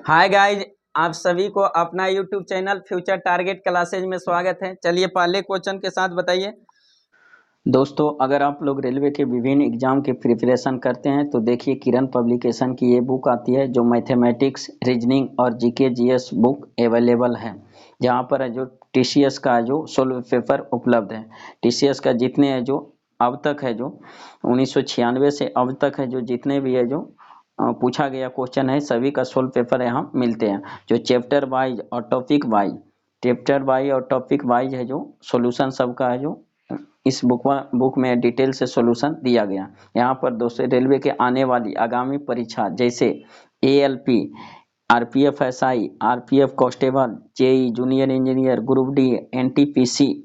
Hi guys, आप सभी को अपना YouTube channel future target classes में स्वागत है। चलिए पहले क्वेश्चन के साथ बताइए। दोस्तों, अगर आप लोग रेलवे के विभिन्न एग्जाम की प्रिपरेशन करते हैं तो देखिए किरण पब्लिकेशन की ये बुक आती है जो मैथमेटिक्स, रीजनिंग और जीके जीएस बुक अवेलेबल है। जहाँ पर जो टीसीएस का जो सोल्व पेपर उपलब्ध है। टीसीएस का जितने है जो अब तक है जो 1996 से अब तक है जो जितने भी है जो पूछा गया क्वेश्चन है सभी का सोल्व पेपर यहाँ मिलते हैं। जो चैप्टर वाइज और टॉपिक वाइज है जो सोल्यूशन सबका है जो इस बुक में डिटेल से सॉल्यूशन दिया गया। यहाँ पर दोस्तों रेलवे के आने वाली आगामी परीक्षा जैसे ALP, RPF SI, RPF constable, JE junior engineer, group D, NTPC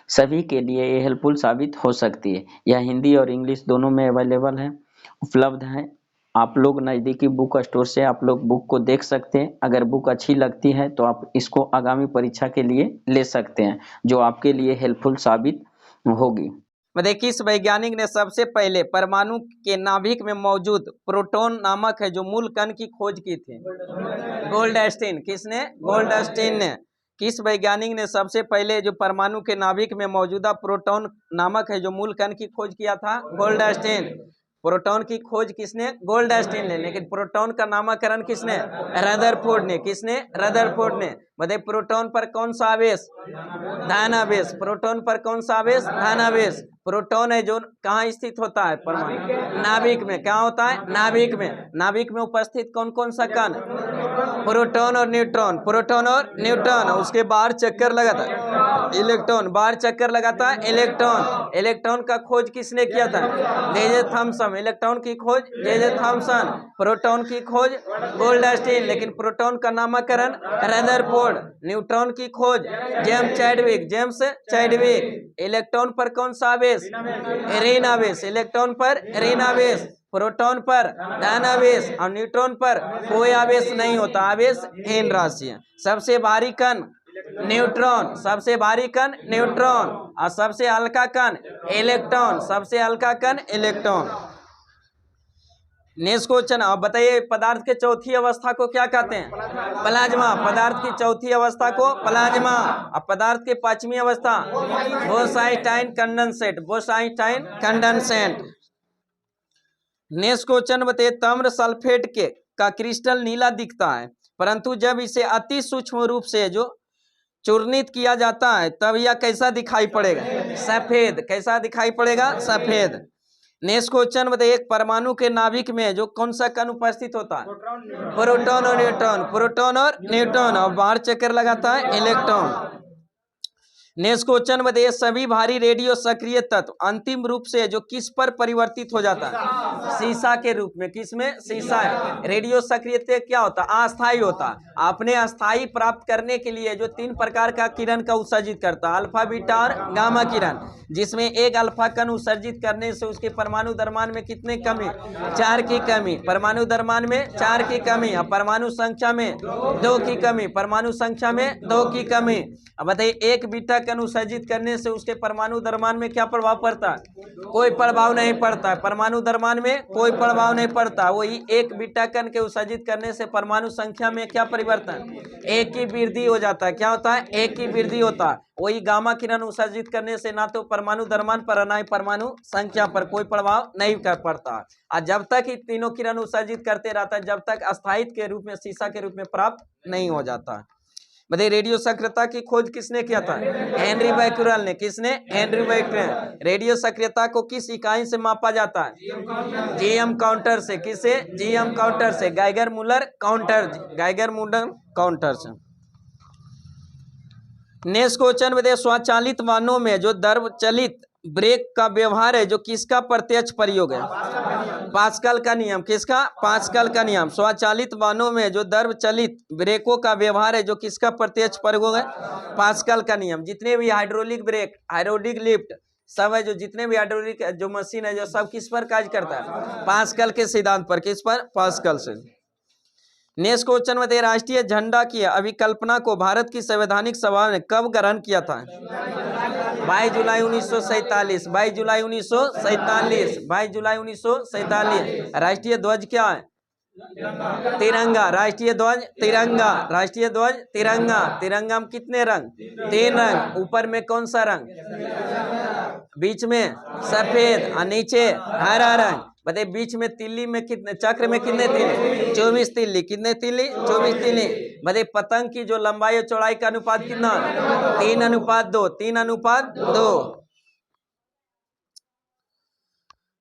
सभी के लिए ये हेल्पफुल साबित हो सकती है। यह हिंदी और इंग्लिश दोनों में अवेलेबल है, उपलब्ध है। आप लोग नज़दीकी बुक स्टोर से आप लोग बुक को देख सकते हैं। अगर बुक अच्छी लगती है तो आप इसको आगामी परीक्षा के लिए ले सकते हैं, जो आपके लिए हेल्पफुल साबित होगी। किस वैज्ञानिक ने सबसे पहले परमाणु के नाभिक में मौजूद प्रोटॉन नामक है जो मूल कण की खोज की थी? गोल्डस्टीन। किसने? गोल्डस्टीन ने। किस वैज्ञानिक ने सबसे पहले जो परमाणु के नाभिक में मौजूदा प्रोटॉन नामक है जो मूल कण की खोज किया था? गोल्डस्टीन। प्रोटॉन की खोज किसने? गोल्डस्टीन ने। लेकिन प्रोटॉन का नामकरण किसने? रदरफोर्ड ने। किसने? रदरफोर्ड ने। बताइए प्रोटॉन पर कौन सा आवेश? धन आवेश। प्रोटॉन पर कौन सा आवेश? धन आवेश। प्रोटॉन है जो कहाँ स्थित होता है? परमाणु नाभिक में। क्या होता है? नाभिक में। नाभिक में उपस्थित कौन कौन सा कण? प्रोटॉन और न्यूट्रॉन। प्रोटॉन और न्यूट्रॉन। उसके बाहर चक्कर लगाता है इलेक्ट्रॉन। बाहर चक्कर लगाता है इलेक्ट्रॉन। इलेक्ट्रॉन का खोज किसने किया था? J Thomson. इलेक्ट्रॉन की खोज जे थॉमसन। प्रोटॉन की खोज गोल्डस्टीन। लेकिन प्रोटॉन का नामकरण रदरफोर्ड। न्यूट्रॉन की खोज जेम्स चैडविक। इलेक्ट्रॉन पर कौन सा आवेश? ऋण आवेश। इलेक्ट्रॉन पर ऋण आवेश, प्रोटॉन पर धन आवेश और न्यूट्रॉन पर कोई आवेश नहीं होता, आवेश हीन राशि है। सबसे भारी कण न्यूट्रॉन। सबसे भारी कण न्यूट्रॉन और सबसे हल्का कण इलेक्ट्रॉन। सबसे हल्का कण इलेक्ट्रॉन। नेक्स्ट क्वेश्चन, आप बताइए पदार्थ के चौथी अवस्था को क्या कहते हैं? प्लाज्मा। पदार्थ की चौथी अवस्था को प्लाज्मा। अब पदार्थ की पांचवी अवस्था बोस-आइंस्टाइन कंडेंसेट। बोस-आइंस्टाइन कंडेंसेट। नेक्स्ट क्वेश्चन बताइए ताम्र सल्फेट का क्रिस्टल नीला दिखता है, परंतु जब इसे अति सूक्ष्म रूप से जो चूर्णित किया जाता है तब यह कैसा दिखाई पड़ेगा? सफेद। कैसा दिखाई पड़ेगा? सफेद। नेक्स्ट क्वेश्चन बताइए एक परमाणु के नाभिक में जो कौन सा कण उपस्थित होता है? प्रोटॉन और न्यूट्रॉन। प्रोटॉन और न्यूट्रॉन और बाहर चक्कर लगाता है इलेक्ट्रॉन। नेक्स्ट क्वेश्चन बताइए सभी भारी रेडियो सक्रिय तत्व अंतिम रूप से जो किस पर परिवर्तित हो जाता है? सीसा के रूप में। किस में? सीसा है। रेडियो सक्रिय क्या होता है? अस्थायी होता है। अपने अस्थायी प्राप्त करने के लिए जो 3 प्रकार का किरण का उत्सर्जित करता है, अल्फा, बीटा और गामा किरण, जिसमें एक अल्फा कण उत्सर्जित करने से उसके परमाणु द्रव्यमान में कितने कमी? 4 की कमी। परमाणु द्रव्यमान में 4 की कमी और परमाणु संख्या में 2 की कमी। परमाणु संख्या में 2 की कमी। अब बताइए एक बीटा कण उत्सर्जित करने से उसके परमाणु द्रव्यमान में क्या प्रभाव पड़ता है? कोई प्रभाव नहीं पड़ता है। परमाणु द्रव्यमान में कोई प्रभाव नहीं पड़ता। वही एक बीटा कण के उत्सर्जित करने से परमाणु संख्या में क्या परिवर्तन? 1 की वृद्धि हो जाता है। क्या होता है? 1 की वृद्धि होता है। वही गामा किरण उत्सर्जित करने से ना तो परमाणु द्रव्यमान पर ना ही परमाणु संख्या पर कोई प्रभाव नहीं कर पड़ता। और जब तक ही तीनों किरण उत्सर्जित करते रहता है जब तक अस्थायित्व के रूप में सीसा के रूप में प्राप्त नहीं हो जाता। बताइए रेडियो सक्रियता की खोज किसने किया था? हेनरी बैक्यूरेल ने। किसने? Henri Becquerel. रेडियो सक्रियता को किस इकाई से मापा जाता है? जीएम काउंटर से। किसे? जीएम काउंटर से। Geiger Muller counter. Geiger Muller counter से। नेक्स्ट क्वेश्चन बताइए स्वचालित वाहनों में जो द्रव चलित ब्रेक का व्यवहार है जो किसका प्रत्यक्ष प्रयोग है? पास्कल का नियम। किसका? पास्कल का नियम। स्वचालित वाहनों में जो द्रव चलित ब्रेकों का व्यवहार है जो किसका प्रत्यक्ष प्रयोग है? पास्कल का नियम। जितने भी हाइड्रोलिक ब्रेक, हाइड्रोलिक लिफ्ट सब है जो जितने भी हाइड्रोलिक जो मशीन है जो सब किस पर कार्य करता है? पास्कल के सिद्धांत पर। किस पर? पास्कल से। नेक्स्ट क्वेश्चन में राष्ट्रीय झंडा की अभिकल्पना को भारत की संवैधानिक सभा ने कब ग्रहण किया था? 22 जुलाई 1947। 22 जुलाई 1947। 22 जुलाई 1947। राष्ट्रीय ध्वज क्या है? तिरंगा। राष्ट्रीय ध्वज तिरंगा। राष्ट्रीय ध्वज तिरंगा। तिरंगा में कितने रंग? 3 रंग। ऊपर में कौन सा रंग? बीच में सफेद और नीचे हरा रंग। बताइए बीच में तिल्ली में कितने, चक्र में कितने तिल्ली? 24 तिल्ली। कितने तिल्ली? 24 तिल्ली। बताइए पतंग की जो लंबाई और चौड़ाई का अनुपात कितना? 3:2। 3:2।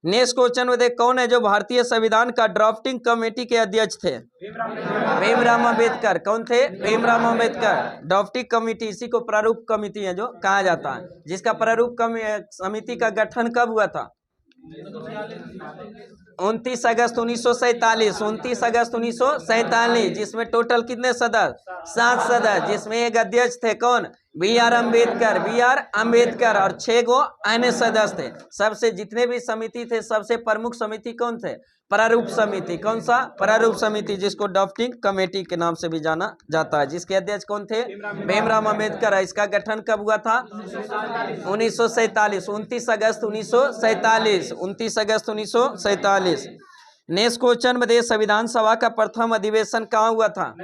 नेक्स्ट क्वेश्चन में देख, कौन है जो भारतीय संविधान का ड्राफ्टिंग कमेटी के अध्यक्ष थे? भीमराव अम्बेडकर। कौन थे? भीमराव अम्बेडकर। ड्राफ्टिंग कमेटी, इसी को प्रारूप कमेटी है जो कहा जाता है, जिसका प्रारूप समिति का गठन कब हुआ था? 29 अगस्त 1947। 29 अगस्त 1947। जिसमें टोटल कितने सदस्य? 7 सदस्य, जिसमें एक अध्यक्ष थे कौन? B.R. अम्बेडकर। B.R. अम्बेडकर। और 6 गो अन्य सदस्य थे। सबसे जितने भी समिति थे, सबसे प्रमुख समिति कौन थे? प्रारूप समिति। कौन सा? प्रारूप समिति, जिसको ड्राफ्टिंग कमेटी के नाम से भी जाना जाता है, जिसके अध्यक्ष कौन थे? भीमराव अम्बेडकर। इसका गठन कब हुआ था? 1947। 29 अगस्त 1947। 29 अगस्त 1947। नेक्स्ट क्वेश्चन में, संविधान सभा का प्रथम अधिवेशन कहाँ हुआ था?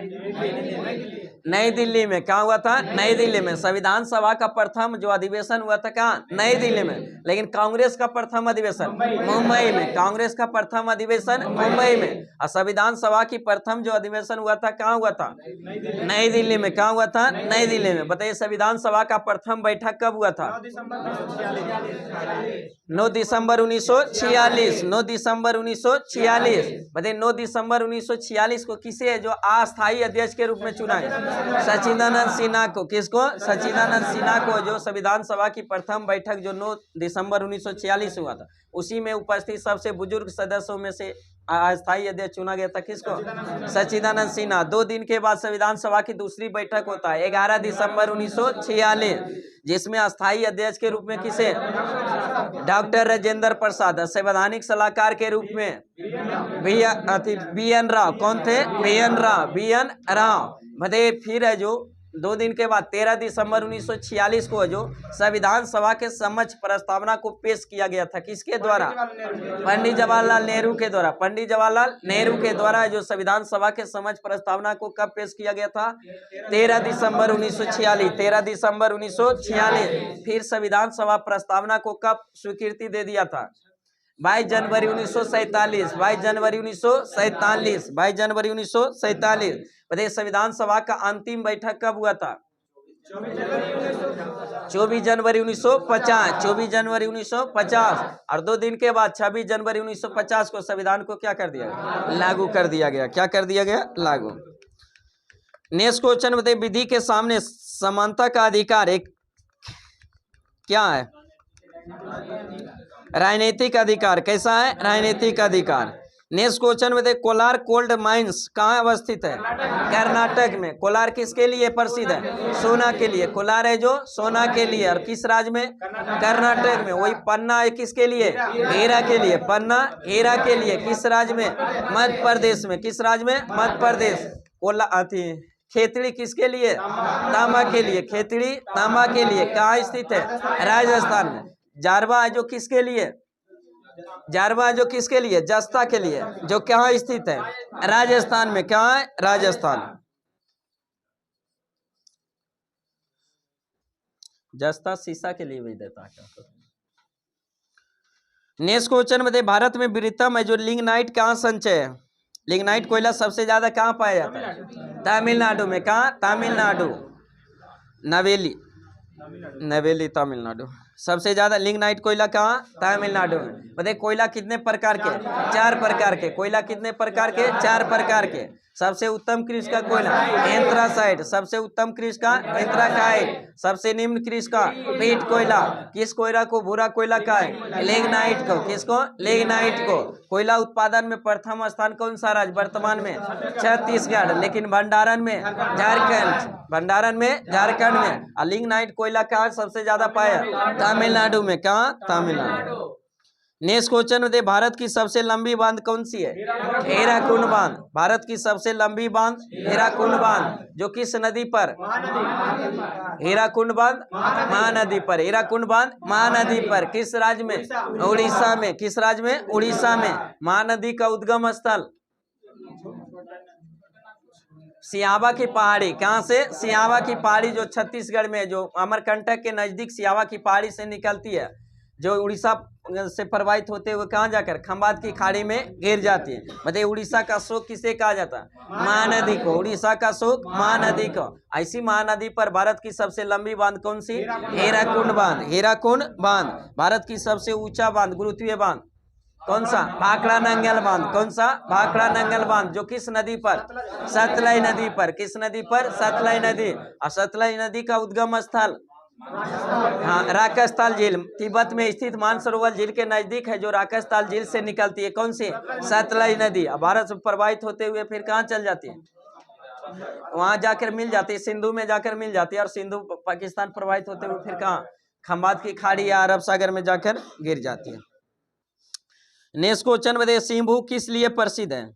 नई दिल्ली में। कहाँ हुआ था? नई दिल्ली में। संविधान सभा का प्रथम जो अधिवेशन हुआ था कहाँ? नई दिल्ली में। लेकिन कांग्रेस का प्रथम अधिवेशन मुंबई में। कांग्रेस का प्रथम अधिवेशन मुंबई में। और संविधान सभा की प्रथम जो अधिवेशन हुआ था कहाँ हुआ था? नई दिल्ली में। कहाँ हुआ था? नई दिल्ली में। बताइए संविधान सभा का प्रथम बैठक कब हुआ था? 9 दिसंबर 1946। 9 दिसंबर 1946। बताइए 9 दिसंबर 1946 को किसे जो अस्थायी अध्यक्ष के रूप में चुना है? सच्चिदानंद सिन्हा को। किसको? सच्चिदानंद सिन्हा को, जो संविधान सभा की प्रथम बैठक जो 9 दिसंबर 1946 हुआ था, उसी में उपस्थित सबसे बुजुर्ग सदस्यों में से अस्थायी अध्यक्ष चुना गया था। किसको? सच्चिदानंद सिन्हा। 2 दिन के बाद संविधान सभा की दूसरी बैठक होता है 11 दिसंबर 1946, जिसमें अस्थायी अध्यक्ष के रूप में किसे? डॉक्टर राजेंद्र प्रसाद। संवैधानिक सलाहकार के रूप में बी.एन. राव। कौन थे? बी.एन. राव। बी.एन. राव। बताइए फिर है जो 2 दिन के बाद 13 दिसंबर 1946 को जो संविधान सभा के समक्ष प्रस्तावना को पेश किया गया था। किसके द्वारा? पंडित जवाहरलाल नेहरू के द्वारा। पंडित जवाहरलाल नेहरू के द्वारा जो संविधान सभा के समक्ष प्रस्तावना को कब पेश किया गया था? 13 दिसंबर 1946। 13 दिसंबर 1946। फिर संविधान सभा प्रस्तावना को कब स्वीकृति दे दिया था? 22 जनवरी 1947। 22 जनवरी 1947। 22 जनवरी 1947। बताइए संविधान सभा का अंतिम बैठक कब हुआ था? 24 जनवरी 1950। 24 जनवरी 1950। और 2 दिन के बाद 26 जनवरी 1950 को संविधान को क्या कर दिया गया? लागू कर दिया गया। क्या कर दिया गया? लागू। नेक्स्ट क्वेश्चन बताइए, विधि के सामने समानता का अधिकार एक क्या है? राजनीतिक अधिकार। कैसा है? राजनीतिक अधिकार। नेक्स्ट क्वेश्चन में देख, कोलार गोल्ड माइंस कहाँ अवस्थित है? कर्नाटक में। कोलार किसके लिए प्रसिद्ध है? सोना के लिए। कोलार है जो सोना के लिए। और किस राज्य में? कर्नाटक में। वही पन्ना है किसके लिए? हीरा के लिए। पन्ना हीरा के लिए। किस राज्य में? मध्य प्रदेश में। किस राज्य में? मध्य प्रदेश। खेतड़ी किसके लिए? तांबा के लिए। खेतड़ी तांबा के लिए। कहाँ स्थित है? राजस्थान में। जारवा है जो किसके लिए? जारवा जो किसके लिए? जस्ता के लिए, जो कहाँ स्थित है? राजस्थान में। कहाँ है? राजस्थान। जस्ता शीशा के लिए भी देता है। नेक्स्ट क्वेश्चन में, भारत में वृहत्तम है जो लिग्नाइट कहाँ संचय है? लिग्नाइट कोयला सबसे ज्यादा कहाँ पाया जाता है? तमिलनाडु में। कहाँ? तमिलनाडु। नवेली। नवेली तमिलनाडु। सबसे ज्यादा लिग्नाइट कोयला कहाँ? तमिलनाडु में। बताइए कोयला कितने प्रकार के? 4 प्रकार के। कोयला कितने प्रकार के? 4 प्रकार के। सबसे उत्तम कृषि का कोयला एंथ्रासाइट। सबसे उत्तम कृषि का एंथ्राकाइट। सबसे निम्न कृषि का पीट कोयला। किस कोयला को भूरा कोयला का है? लिग्नाइट को। किसको? लिग्नाइट को। कोयला उत्पादन में प्रथम स्थान कौन सा राज्य वर्तमान में? छत्तीसगढ़। लेकिन भंडारण में झारखंड। भंडारण में झारखंड में। और लिग्नाइट कोयला कहाँ सबसे ज्यादा पाया? तमिलनाडु में। कहाँ? तमिलनाडु। नेक्स्ट क्वेश्चन में, भारत की सबसे लंबी बांध कौन सी है? हीराकुंड बांध। भारत की सबसे लंबी बांध हीराकुंड बांध, जो किस नदी पर? हीराकुंड बांध महानदी पर। हीराकुंड बांध महानदी पर। किस राज्य में? उड़ीसा में। किस राज्य में? उड़ीसा में। महानदी का उद्गम स्थल सियावा की पहाड़ी, कहाँ से? सियावा की पहाड़ी जो छत्तीसगढ़ में, जो अमरकंटक के नजदीक सियावा की पहाड़ी से निकलती है, जो उड़ीसा से प्रवाहित होते हुए कहाँ जाकर खंबात की खाड़ी में गिर जाती है। बताइए उड़ीसा का शोक किसे कहा जाता है? महानदी को। उड़ीसा का शोक महानदी को। ऐसी महानदी पर भारत की सबसे लंबी बांध कौन सी? हीराकुंड बांध। हीराकुंड बांध। भारत की सबसे ऊंचा बांध, गुरुत्वीय बांध कौन सा? भाखड़ा नंगल बांध। कौन सा? भाखड़ा नंगल बांध। जो किस नदी पर? सतलज नदी पर। किस नदी पर? सतलज नदी। और सतलज नदी का उद्गम स्थल, हाँ, राकस्थल झील, तिब्बत में स्थित मानसरोवर झील के नजदीक है, जो राकस्थल झील से निकलती है। कौन सी? सतलज नदी। अब भारत से प्रवाहित होते हुए फिर कहाँ चल जाती है? वहां जाकर मिल जाती है, सिंधु में जाकर मिल जाती है, और सिंधु पाकिस्तान प्रवाहित होते हुए फिर कहाँ? खंबात की खाड़ी या अरब सागर में जाकर गिर जाती है। नेक्स्ट क्वेश्चन बताइए, सिंभू किस लिए प्रसिद्ध है?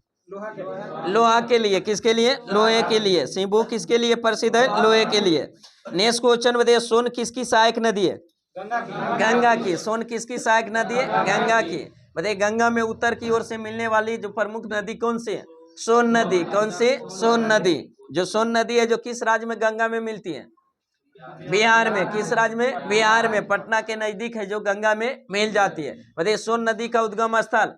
लोहा के लिए। किसके लिए? लोहे के लिए। सिंभू किसके लिए प्रसिद्ध है? लोहे के लिए। नेक्स्ट क्वेश्चन बताइए, सोन किसकी सहायक नदी है? गंगा की। सोन किसकी सहायक नदी है? गंगा की। बताइए गंगा में उत्तर की ओर से मिलने वाली जो प्रमुख नदी कौन सी है? सोन नदी। कौन सी? सोन नदी। जो सोन नदी है, जो किस राज्य में गंगा में मिलती है? बिहार में। किस राज्य में? बिहार में। पटना के नजदीक है, जो गंगा में मिल जाती है। बताइए सोन नदी का उद्गम स्थल?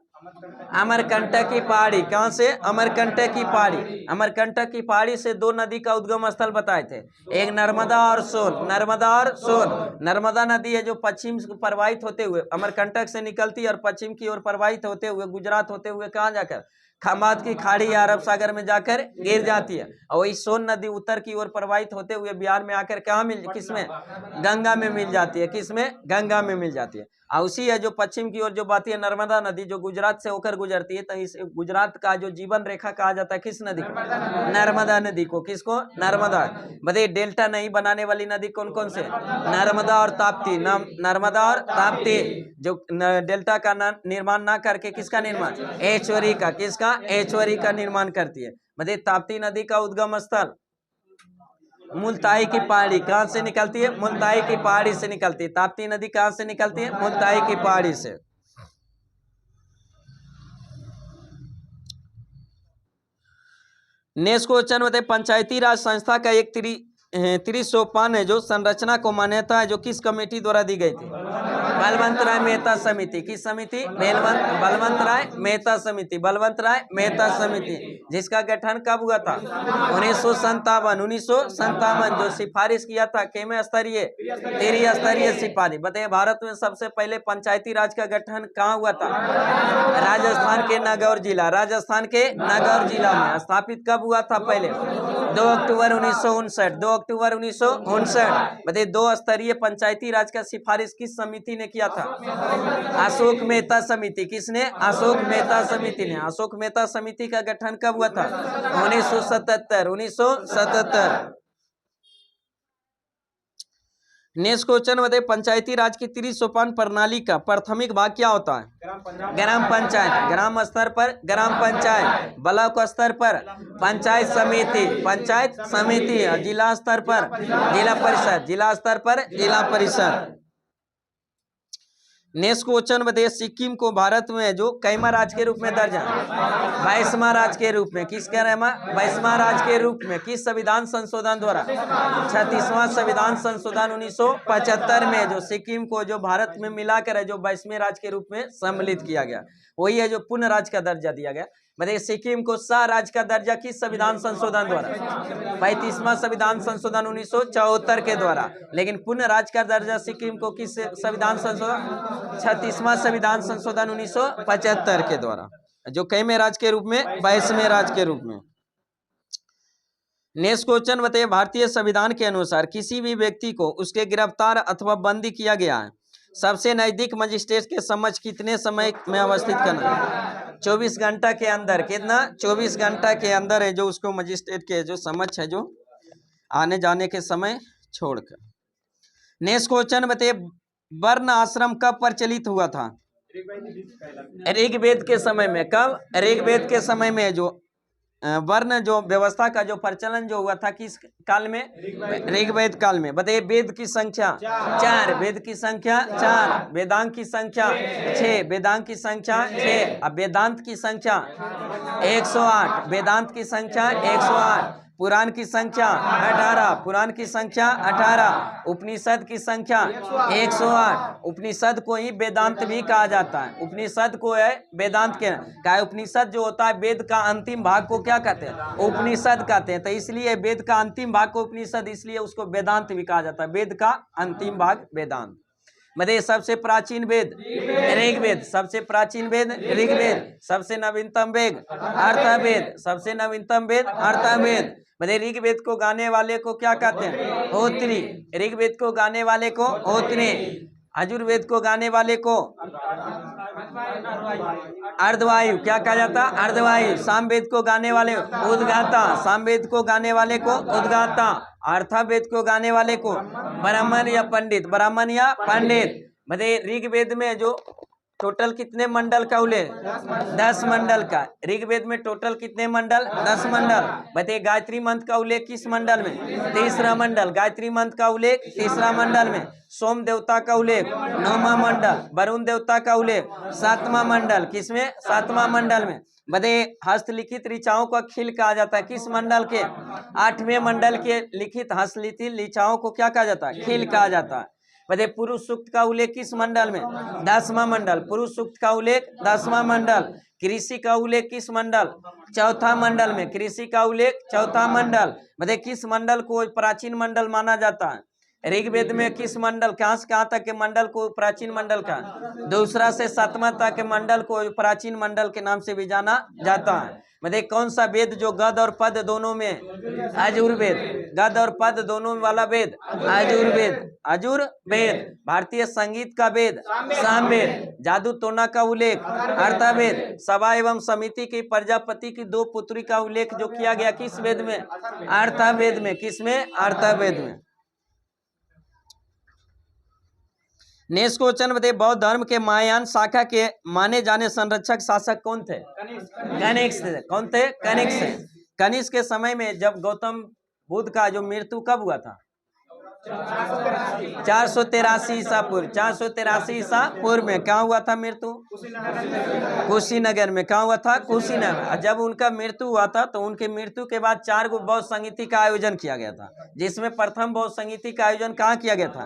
अमरकंटक की पहाड़ी। कहां से? अमरकंटक की पहाड़ी। अमरकंटक की पहाड़ी से दो नदी का उद्गम स्थल बताए थे, एक नर्मदा और सोन। नर्मदा और सोन। नर्मदा नदी है, जो पश्चिम से प्रवाहित होते हुए अमरकंटक से निकलती है और पश्चिम की ओर प्रवाहित होते हुए गुजरात होते हुए कहाँ जाकर? खंबात की खाड़ी या अरब सागर में जाकर गिर जाती है। और वही सोन नदी उत्तर की ओर प्रवाहित होते हुए बिहार में आकर कहाँ किसमें? गंगा में मिल जाती है। किसमें? गंगा में मिल जाती है। और उसी है जो पश्चिम की ओर जो बहती है नर्मदा नदी, जो गुजरात से होकर गुजरती है, तो इस गुजरात का जो जीवन रेखा कहा जाता है किस नदी को? नर्मदा नदी को। किसको? नर्मदा। बताइए डेल्टा नहीं बनाने वाली नदी कौन कौन से? नर्मदा और ताप्ती। नर्मदा और ताप्ती। जो डेल्टा का निर्माण ना करके किसका निर्माण? ऐश्वरी का। किसका? ऐश्वरी का निर्माण करती है। बताइए ताप्ती नदी का उद्गम स्थल? मुल्ताई की पहाड़ी। कहां से निकलती है? मुल्ताई की पहाड़ी से निकलती है। ताप्ती नदी कहां से निकलती है? मुल्ताई की पहाड़ी से। नेक्स्ट क्वेश्चन बताइए, पंचायती राज संस्था का एक त्रिसोपान है जो संरचना को मान्यता है, जो किस कमेटी द्वारा दी गई थी? बलवंत राय मेहता समिति। किस समिति? बलवंत राय मेहता समिति। बलवंत राय मेहता समिति, जिसका गठन कब हुआ था? 1957। 1957। जो सिफारिश किया था केमे स्तरीय? त्रिस्तरीय सिफारिश। बताइए भारत में सबसे पहले पंचायती राज का गठन कहाँ हुआ था? राजस्थान के नागौर जिला। राजस्थान के नागौर जिला में स्थापित कब हुआ था? पहले 2 अक्टूबर 1959। 2 अक्टूबर 1959। बताइए 2 स्तरीय पंचायती राज का सिफारिश किस समिति ने किया था? अशोक मेहता समिति। किसने? अशोक मेहता समिति ने। अशोक मेहता समिति का गठन कब हुआ था? 1977। 1977। नेक्स्ट क्वेश्चन बताइए, पंचायती राज की त्रिसोपान प्रणाली का प्राथमिक भाग क्या होता है? ग्राम पंचायत। ग्राम स्तर पर ग्राम पंचायत, ब्लॉक स्तर पर पंचायत समिति, पंचायत समिति, जिला स्तर पर जिला परिषद, जिला स्तर पर जिला परिषद। नेक्स्ट क्वेश्चन बताइए, सिक्किम को भारत में जो कैमा राज्य के रूप में दर्जा? 22वां राज्य के रूप में। किस कह रहे हैं? 22वां राज्य के रूप में। किस संविधान संशोधन द्वारा? 36वां संविधान संशोधन 1975 में जो सिक्किम को जो भारत में मिलाकर है जो 22वें राज्य के रूप में सम्मिलित किया गया, वही है जो पूर्ण राज्य का दर्जा दिया गया। बताइए सिक्किम को सह राज्य का दर्जा किस संविधान संशोधन द्वारा? 35वां संविधान संशोधन 1974 के द्वारा। लेकिन पूर्ण राज्य का दर्जा सिक्किम को किस संविधान संशोधन? 36वां संविधान संशोधन 1975 के द्वारा, जो कैमे राज्य के रूप में? 22वें राज्य के रूप में। नेक्स्ट क्वेश्चन बताइए, भारतीय संविधान के अनुसार किसी भी व्यक्ति को उसके गिरफ्तार अथवा बंदी किया गया है सबसे नजदीक मजिस्ट्रेट के समक्ष कितने समय में अवस्थित करना है? 24 घंटा के अंदर। कितना? 24 घंटा के अंदर है जो उसको मजिस्ट्रेट के जो समक्ष है जो आने जाने के समय छोड़कर। नेक्स्ट क्वेश्चन बताइए, वर्ण आश्रम कब प्रचलित हुआ था? ऋग्वेद के समय में। कब? ऋग्वेद के समय में जो वर्ण जो व्यवस्था का जो प्रचलन जो हुआ था किस काल में? ऋग्वेद काल में। बताइए वेद की संख्या 4, वेद की संख्या 4, वेदांग की संख्या 6, वेदांग की संख्या 6, अब वेदांत की संख्या 108, वेदांत की संख्या 108, पुराण की संख्या 18, पुराण की संख्या 18, उपनिषद की संख्या 108। उपनिषद को ही वेदांत भी कहा जाता है। उपनिषद को है वेदांत के क्या, उपनिषद जो होता है वेद का अंतिम भाग को क्या कहते हैं, उपनिषद कहते हैं। तो इसलिए वेद का अंतिम भाग को उपनिषद, इसलिए उसको वेदांत भी कहा जाता है। वेद का अंतिम भाग वेदांत। मतलब सबसे प्राचीन वेद ऋग्वेद, सबसे प्राचीन वेद ऋग्वेद, सबसे नवीनतम वेद अर्थवेद, सबसे नवीनतम वेद अर्थवेद। मतलब ऋग्वेद को गाने वाले को क्या कहते हैं, होत्री। ऋग्वेद को गाने वाले को होत्री, यजुर्वेद को गाने वाले को अर्धवायु क्या कहा जाता, अर्धवायु। सामवेद को गाने वाले उद्गाता, सामवेद को गाने वाले को उद्गाता। अर्थवेद को गाने वाले को ब्राह्मण या पंडित, ब्राह्मण या पंडित। मतलब ऋग्वेद में जो टोटल कितने मंडल का उल्लेख, 10 मंडल का। ऋग्वेद में टोटल कितने मंडल, 10 मंडल। बताइए गायत्री मंत्र का उल्लेख किस मंडल में, तीसरा मंडल। गायत्री मंत्र का उल्लेख तीसरा मंडल में। सोम देवता का उल्लेख 9वां मंडल। वरुण देवता का उल्लेख 7वां मंडल, किसमें, 7वां मंडल में। बताइए हस्तलिखित ऋचाओं को खिल कहा जाता है किस मंडल के, 8वें मंडल के लिखित हस्तलिखित ऋचाओं को क्या कहा जाता है, खिल कहा जाता है। बताइए पुरुष सूक्त का उल्लेख किस मंडल में, 10वां मंडल। पुरुष सूक्त का उल्लेख 10वां मंडल। कृषि का उल्लेख किस मंडल, 4था मंडल में। कृषि का उल्लेख 4था मंडल। बताइए किस मंडल को प्राचीन मंडल माना जाता है, ऋग्वेद में किस मंडल, कहाँ से कहाँ तक के मंडल को प्राचीन मंडल का, 2 से 7वां तक के मंडल को प्राचीन मंडल के नाम से भी जाना जाता है। मतलब कौन सा वेद जो गद और पद दोनों में, यजुर्वेद। गद और पद दोनों वाला वेद यजुर्वेद, यजुर्वेद। भारतीय संगीत का वेद सामवेद। जादू टोना का उल्लेख अर्थवेद। सभा एवं समिति की प्रजापति की 2 पुत्री का उल्लेख जो किया गया किस वेद में, अर्थवेद में। किसमें, अर्थवेद में। नेक्स्ट क्वेश्चन बताइए, बौद्ध धर्म के महायान शाखा के माने जाने संरक्षक शासक कौन थे, कनिष्क थे। कौन थे, कनिष्क। कनिष्क के समय में जब गौतम बुद्ध का जो मृत्यु कब हुआ था, 483 ईसा पूर्व। 483 ईसा पूर्व में क्या हुआ था मृत्यु, कुशीनगर में। क्या हुआ था, कुशीनगर। जब उनका मृत्यु हुआ था तो उनके मृत्यु के बाद 4 बौद्ध संगीति का आयोजन किया गया था, जिसमें प्रथम बौद्ध संगीति का आयोजन कहाँ किया गया था,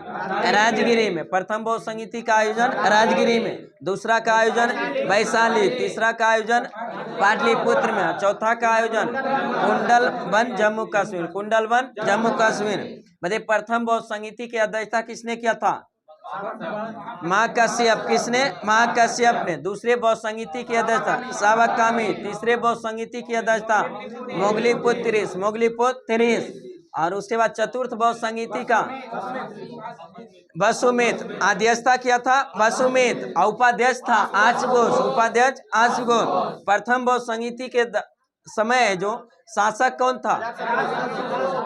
राजगिरी में। प्रथम बौद्ध संगीति का आयोजन राजगिरी में। दूसरा का आयोजन वैशाली। तीसरा का आयोजन पाटलिपुत्र में। चौथा का आयोजन कुंडलवन जम्मू कश्मीर, कुंडलवन जम्मू कश्मीर। मतलब प्रथम बौद्ध संगीति की अध्यक्षता किसने किया था, महाकश्यप। किसने, महाकश्यप ने। दूसरे बौद्ध संगीति की अध्यक्षता सावकामी। तीसरे बौद्ध संगीति की अध्यक्षता मोगलीपुत्र, मोगलीपुत्र। और उसके बाद चतुर्थ बौद्ध संगीति का वसुमित। अध्यक्षता किया था वसुमित। उपाध्यक्ष था आचघोष, उपाध्यक्ष आचघोष। प्रथम बौद्ध संगीति के समय जो शासक कौन था,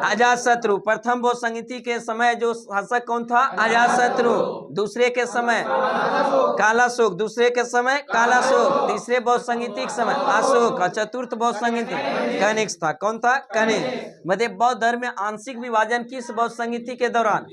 अजातशत्रु। प्रथम बौद्ध संगीति के समय जो शासक कौन था, अजातशत्रु। दूसरे के समय कालाशोक, दूसरे के समय कालाशोक। तीसरे बौद्ध संगीति के समय अशोक। और चतुर्थ बौद्ध संगीति कनिष्क था। कौन था, कनिष्क। मतलब बौद्ध धर्म में आंशिक विभाजन किस बौद्ध संगीति के दौरान,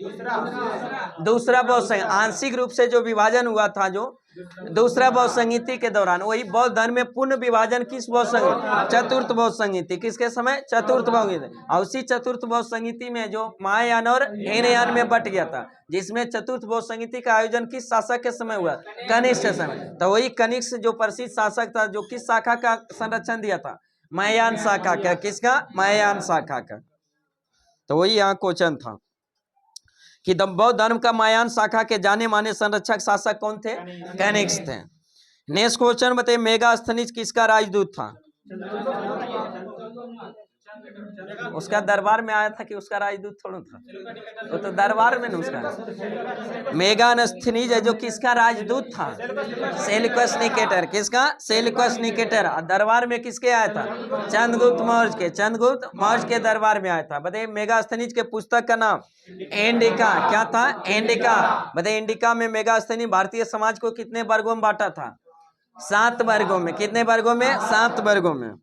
दूसरा बौद्ध संगीति। आंशिक रूप से जो विभाजन हुआ था जो दूसरा बौद्ध संगीति के दौरान, वही बौद्ध धर्म में पूर्ण विभाजन किस बौद्ध संगीति, चतुर्थ बौद्ध संगीति। किसके समय, चतुर्थ बौद्ध संगीति। और उसी चतुर्थ बौद्ध संगीति में जो महायान और हीनयान में बट गया था, जिसमें चतुर्थ बौद्ध संगीति का आयोजन किस शासक के समय हुआ, कनिष्क के समय। तो वही कनिष्क जो प्रसिद्ध शासक था, जो किस शाखा का संरक्षण दिया था, महायान शाखा का। किसका, महायान शाखा का। तो वही यहाँ क्वेश्चन था कि बौद्ध धर्म का महायान शाखा के जाने माने संरक्षक शासक कौन थे, कनिष्क थे। नेक्स्ट क्वेश्चन बताइए, मेगास्थनीज किसका राजदूत था, उसका दरबार में आया था कि उसका राजदूत थोड़ा था, वो तो दरबार में न उसका। मेगास्थनीज है जो किसका राजदूत था, सेल्यूकस निकेटर। किसका, सेल्यूकस निकेटर। दरबार में किसके आया था, चंद्रगुप्त मौर्य के, चंद्रगुप्त मौर्य के दरबार में आया था। बताइए मेगास्थनीज के पुस्तक का नाम इंडिका। क्या था, इंडिका। बताइए इंडिका में मेगास्थनी भारतीय समाज को कितने वर्गों में बांटा था, 7 वर्गों में। कितने वर्गों में, 7 वर्गों में।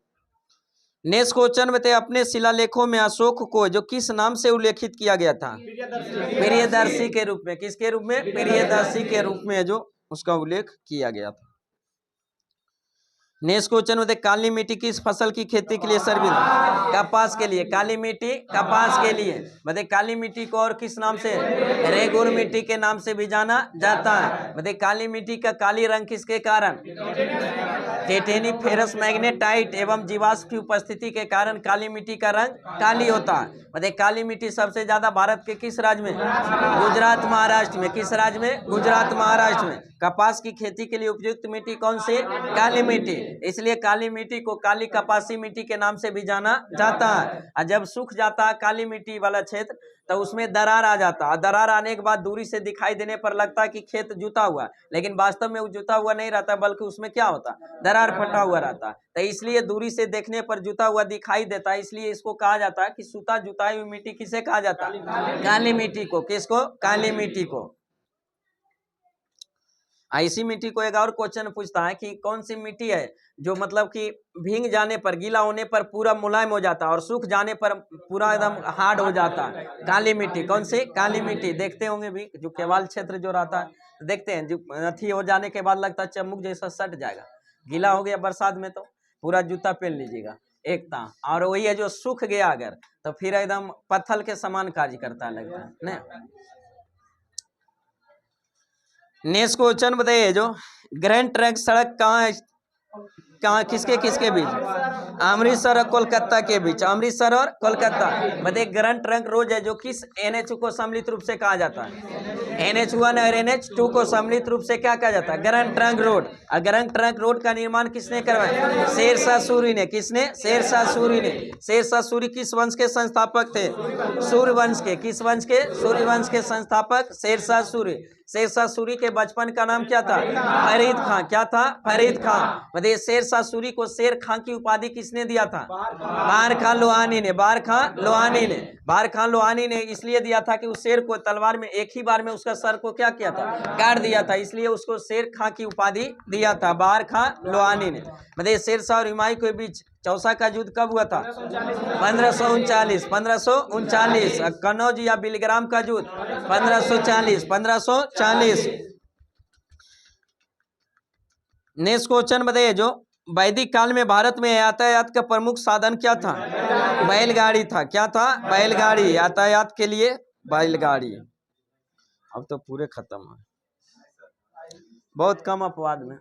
नेक्स्ट क्वेश्चन बताइए, अपने शिलालेखों में अशोक को जो किस नाम से उल्लेखित किया गया था, प्रियदर्शी के रूप में। किसके रूप में, प्रियदर्शी के रूप में जो उसका उल्लेख किया गया था। नेक्स्ट क्वेश्चन होते काली मिट्टी किस फसल की खेती के लिए सर्विस? कपास के लिए। काली मिट्टी कपास के लिए। बताइए काली मिट्टी को और किस नाम से? रेगुर मिट्टी के नाम से भी जाना जाता है। बताइए काली मिट्टी का काली रंग किसके कारण? टिटेनी फेरस मैग्नेटाइट एवं जीवाश्म की उपस्थिति के कारण काली मिट्टी का रंग काली होता है। बताइए काली मिट्टी सबसे ज्यादा भारत के किस राज्य में? गुजरात महाराष्ट्र में। किस राज्य में? गुजरात महाराष्ट्र में। कपास की खेती के लिए उपयुक्त मिट्टी कौन सी? काली मिट्टी। इसलिए काली मिट्टी को काली कपासी मिट्टी के नाम से भी जाना जाता है। और जब सूख जाता है काली मिट्टी वाला क्षेत्र तो उसमें दरार आ जाता है। दरार आने के बाद दूरी से दिखाई देने पर लगता है कि खेत जुता हुआ, लेकिन वास्तव में वो जुता हुआ नहीं रहता, बल्कि उसमें क्या होता? दरार फटा हुआ रहता है। तो इसलिए दूरी से देखने पर जुता हुआ दिखाई देता है। इसलिए इसको कहा जाता है कि सूता जुताई हुई मिट्टी किसे कहा जाता है? काली मिट्टी को। किसको? काली मिट्टी को। इसी मिट्टी को एक और क्वेश्चन पूछता है कि कौन सी मिट्टी है जो मतलब कि भीग जाने पर, गीला होने पर पूरा मुलायम हो जाता है और सूख जाने पर पूरा एकदम हार्ड हो जाता है? काली मिट्टी। कौन सी? काली मिट्टी। देखते होंगे भी जो केवाल क्षेत्र जो रहता है, देखते हैं जो अथी हो जाने के बाद लगता है चम्मुक जैसा सट जाएगा। गीला हो गया बरसात में तो पूरा जूता पहन लीजिएगा एकता। और वही है जो सूख गया अगर तो फिर एकदम पत्थर के समान कार्य करता लगता है ना। नेक्स्ट क्वेश्चन बताइए जो ग्रैंड ट्रंक सड़क कहाँ किसके किसके बीच? अमृतसर और कोलकाता के बीच। अमृतसर और कोलकाता। बताइए ग्रैंड ट्रंक रोड है जो किस NH को सम्मिलित रूप से कहा जाता है? NH1 और NH2 को सम्मिलित रूप से क्या कहा जाता है? Grand trunk road. और ग्रैंड ट्रंक रोड का निर्माण किसने करवाया? शेरशाह सूरी ने। किसने? शेरशाह सूरी ने। शेरशाह सूरी किस वंश के संस्थापक थे? सूर्यवंश के। किस वंश के? सूर्यवंश के संस्थापक शेरशाह सूरी। शेरशाह सूरी के बचपन का नाम क्या था? फरीद खां। क्या था? फरीद खां। बताइए शेरशाह सूरी को शेर खां की उपाधि किसने दिया था? बार खां लोहानी ने। बार खां लोहानी ने। बार खां लोहानी ने इसलिए दिया था कि उस शेर को तलवार में एक ही बार में उसका सर को क्या किया था? काट दिया था, इसलिए उसको शेर खां की उपाधि दिया था बार खां लोहानी ने। बताइए शेरशाह और हुमायूं के बीच चौसा का युद्ध कब हुआ था? 1539। 1539। कनौज या बिलग्राम का युद्ध 1540। 1540। नेक्स्ट क्वेश्चन बताइए जो वैदिक काल में भारत में यातायात का प्रमुख साधन क्या था? बैलगाड़ी था। क्या था? बैलगाड़ी। यातायात के लिए बैलगाड़ी। अब तो पूरे खत्म है, बहुत कम अपवाद में।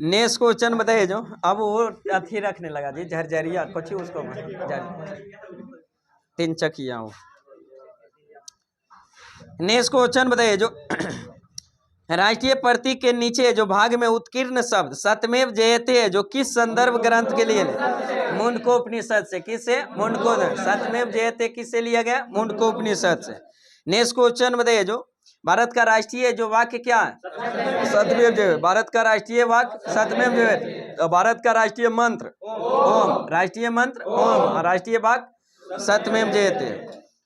नेक्स्ट क्वेश्चन बताइए जो अब वो अथी रखने लगा जी झरझरिया कुछ उसको तीन चकिया हो। नेक्स्ट क्वेश्चन बताइए जो राष्ट्रीय प्रतीक के नीचे जो भाग में उत्कीर्ण शब्द सत्यमेव जयते है जो किस संदर्भ ग्रंथ के लिए? मुंडकोपनिषद से। किससे? मुंडको। सत्यमेव जयते किससे लिया गया? मुंडकोपनिषद से। नेक्स्ट क्वेश्चन बताइए जो भारत का राष्ट्रीय जो वाक्य क्या है? सत्यमेव जयते। भारत का राष्ट्रीय वाक्य सत्यमेव जयते। भारत का राष्ट्रीय मंत्र ओम। राष्ट्रीय मंत्र ओम। राष्ट्रीय वाक्य सत्यमेव जयते।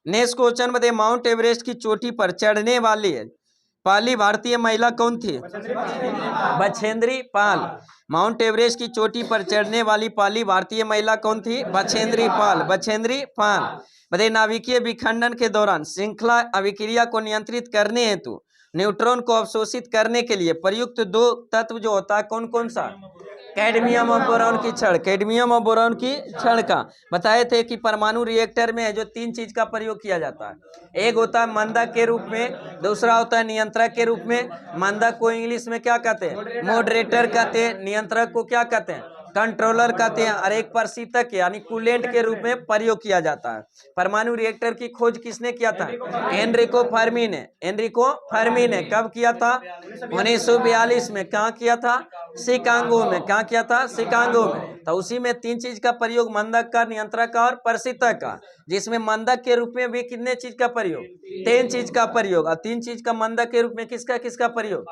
नेक्स्ट क्वेश्चन बताइए माउंट एवरेस्ट की चोटी पर चढ़ने वाली पहली भारतीय महिला कौन थी? बछेंद्री पाल। माउंट एवरेस्ट की चोटी पर चढ़ने वाली पहली भारतीय महिला कौन थी? बछेंद्री पाल। बछेंद्री पाल। बताइए नाभिकीय विखंडन के दौरान श्रृंखला अभिक्रिया को नियंत्रित करने हेतु न्यूट्रॉन को अवशोषित करने के लिए प्रयुक्त दो तत्व जो होता है कौन कौन सा? कैडमियम और बोरॉन की छड़। कैडमियम और बोरॉन की छड़ का बताए थे कि परमाणु रिएक्टर में जो तीन चीज का प्रयोग किया जाता है। एक होता है मंदक के रूप में, दूसरा होता है नियंत्रक के रूप में। मंदक को इंग्लिश में क्या कहते हैं? मॉडरेटर कहते हैं। नियंत्रक को क्या कहते हैं? कंट्रोलर कहते हैं। और एक प्रशीतक यानी कूलेंट के रूप में प्रयोग किया जाता है। परमाणु रिएक्टर की खोज किसने किया था? एनरिको फर्मी ने। एनरिको फर्मी ने कब किया था? 1942 में। कहाँ किया था? शिकागो में। कहाँ किया था? शिकागो में। तो उसी में तीन चीज का प्रयोग मंदक का, नियंत्रक का और प्रशीतक का, जिसमें मंदक के रूप में भी कितने चीज का प्रयोग? तीन चीज का प्रयोग। और तीन चीज का मंदक के रूप में किसका किसका प्रयोग?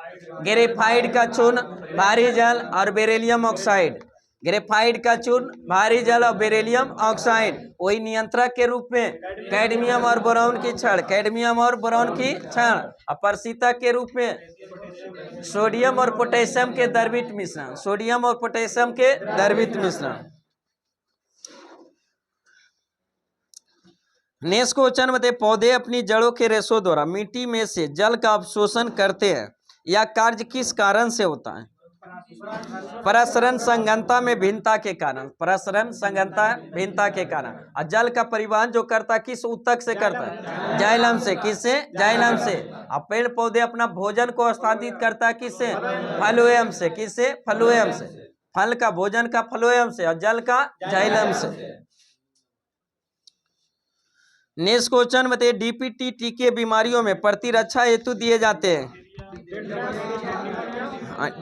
ग्रेफाइट का चूर्ण, भारी जल और बेरिलियम ऑक्साइड। ग्रेफाइट का चूर्ण, भारी जल और बेरिलियम ऑक्साइड। वही नियंत्रक के रूप में कैडमियम और बोरॉन की छड़। कैडमियम और बोरॉन की छड़। और प्रशीतक के रूप में सोडियम और पोटेशियम के द्रवित मिश्रण। सोडियम और पोटेशियम के द्रवित मिश्रण। नेक्स्ट क्वेश्चन बताइए पौधे अपनी जड़ों के रेशों द्वारा मिट्टी में से जल का अवशोषण करते हैं। यह कार्य किस कारण से होता है? प्रसरण संगनता में भिन्नता के कारण, प्रसरण संगनता भिन्नता के कारण। और जल का परिवहन जो करता है किस ऊतक से करता है? जाइलम से। किससे? जाइलम से। और पेड़ पौधे अपना भोजन को स्थानांतरित करता है किससे? फ्लोएम से। किससे? फ्लोएम से। फल का भोजन का फ्लोएम से और जल का जाइलम से। नेक्स्ट क्वेश्चन बताइए, डीपीटी टीके बीमारियों में प्रतिरक्षा हेतु दिए जाते हैं।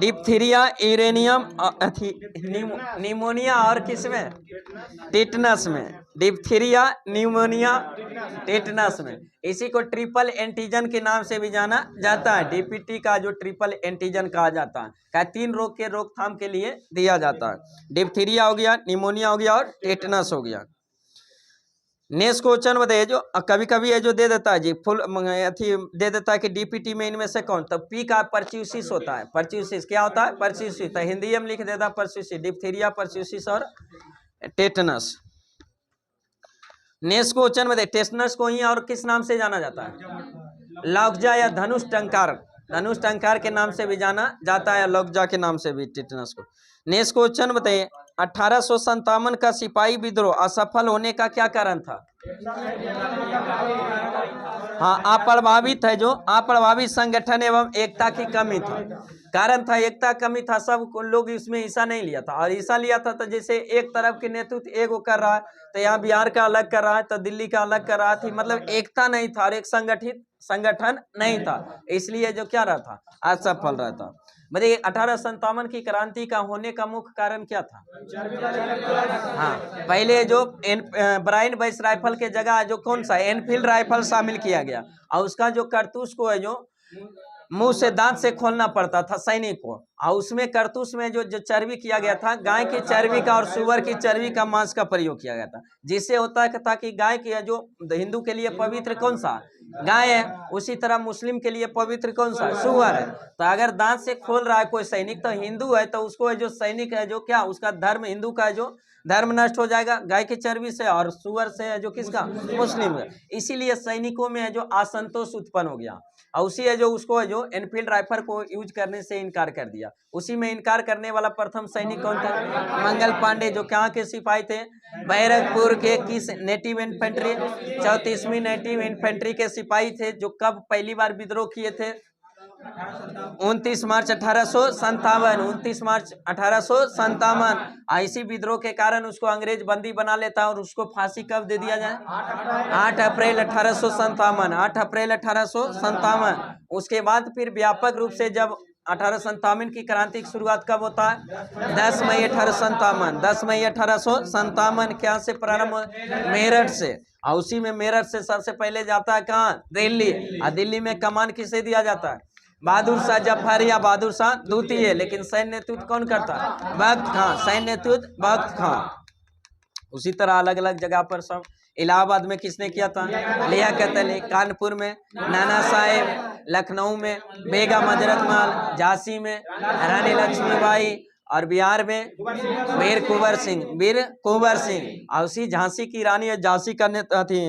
डिप्थीरिया, यूरेनियम, निमोनिया और किसमें? टिटनस में। डिप्थीरिया, निमोनिया, टिटनस में। इसी को ट्रिपल एंटीजन के नाम से भी जाना जाता है। डीपीटी का जो ट्रिपल एंटीजन कहा जाता है, क्या 3 रोग के रोकथाम के लिए दिया जाता है। डिप्थीरिया हो गया, निमोनिया हो गया और टिटनस हो गया। नेक्स्ट क्वेश्चन बताइए, जो कभी कभी ये जो दे देता है जी फुल अथी दे देता है कि डीपीटी में इनमें से कौन, तो पी का परच्यूसिस होता है। परच्यूसिस क्या होता है? परच्यूसिस। तो हिंदी में लिख देता है परच्यूसिस, डिप्थीरिया, परच्यूसिस और टेटनस। नेक्स्ट क्वेश्चन बताइए, टेटनस को ही और किस नाम से जाना जाता है? लॉकजा या धनुष टंकार, धनुष टंकार के नाम से भी जाना जाता है, लॉकजा के नाम से भी टेटनस को। नेक्स्ट क्वेश्चन बताइए, 1857 का सिपाही विद्रोह असफल होने का क्या कारण था? हाँ, अप्रभावित है जो अप्रभावित संगठन एवं एकता की कमी था। कारण था एकता कमी था, सब लोग इसमें हिस्सा नहीं लिया था। और हिस्सा लिया था तो जैसे एक तरफ के नेतृत्व एक वो कर रहा है, तो यहाँ बिहार का अलग कर रहा है, तो दिल्ली का अलग कर रहा थी, मतलब एकता नहीं था और एक संगठित संगठन नहीं था, इसलिए जो क्या रहा था, असफल रहता। बताइए 1857 की क्रांति का होने का मुख्य कारण क्या था? हाँ, पहले जो ब्राइन बाइस राइफल के जगह जो कौन सा एनफील्ड राइफल शामिल किया गया, और उसका जो कारतूस को है जो मुंह से दांत से खोलना पड़ता था सैनिक को, और उसमें कारतूस में जो चर्बी किया गया था, गाय की चर्बी का और सुअर की चर्बी का मांस का प्रयोग किया गया था, जिससे होता है ताकि गाय की जो हिंदू के लिए पवित्र कौन सा गाय है, उसी तरह मुस्लिम के लिए पवित्र कौन सा सुअर है। तो अगर दांत से खोल रहा है कोई सैनिक तो हिंदू है, तो उसको जो सैनिक है जो क्या उसका धर्म, हिंदू का जो धर्म नष्ट हो जाएगा गाय की चर्बी से, और सुअर से है जो किसका, मुस्लिम है। इसीलिए सैनिकों में जो असंतोष उत्पन्न हो गया, और उसी है जो उसको है जो एनफील्ड राइफल को यूज करने से इनकार कर दिया। उसी में इनकार करने वाला प्रथम सैनिक कौन था? मंगल पांडे, जो कहाँ के सिपाही थे? बैरकपुर के किस नेटिव इन्फेंट्री, 34वीं नेटिव इन्फेंट्री के सिपाही थे, जो कब पहली बार विद्रोह किए थे? 29 मार्च 1857, 29 मार्च 1857। इसी विद्रोह के कारण उसको अंग्रेज बंदी बना लेता है और उसको फांसी कब दे दिया जाए? 8 अप्रैल 1857, 8 अप्रैल 1857। उसके बाद फिर व्यापक रूप से जब 1857 की क्रांति की शुरुआत कब होता है? 10 मई 1857, 10 मई 1857 क्या से प्रारंभ? मेरठ से। और उसी में मेरठ से सबसे पहले जाता है कहाँ? दिल्ली। और दिल्ली में कमान किसे दिया जाता है? बहादुर शाह जफर या बहादुर शाह द्वितीय। लेकिन सैन्य नेतृत्व कौन करता है? बख्त खां, सैन्य नेतृत्व बख्त खां। उसी तरह अलग अलग जगह पर सब, इलाहाबाद में किसने किया था? लियाकत अली, कानपुर में नाना साहेब, लखनऊ में बेगम हजरत महल, झांसी में रानी लक्ष्मीबाई, और बिहार में वीर कुंवर सिंह, वीर कुंवर सिंह। और उसी झांसी की रानी, झांसी का थी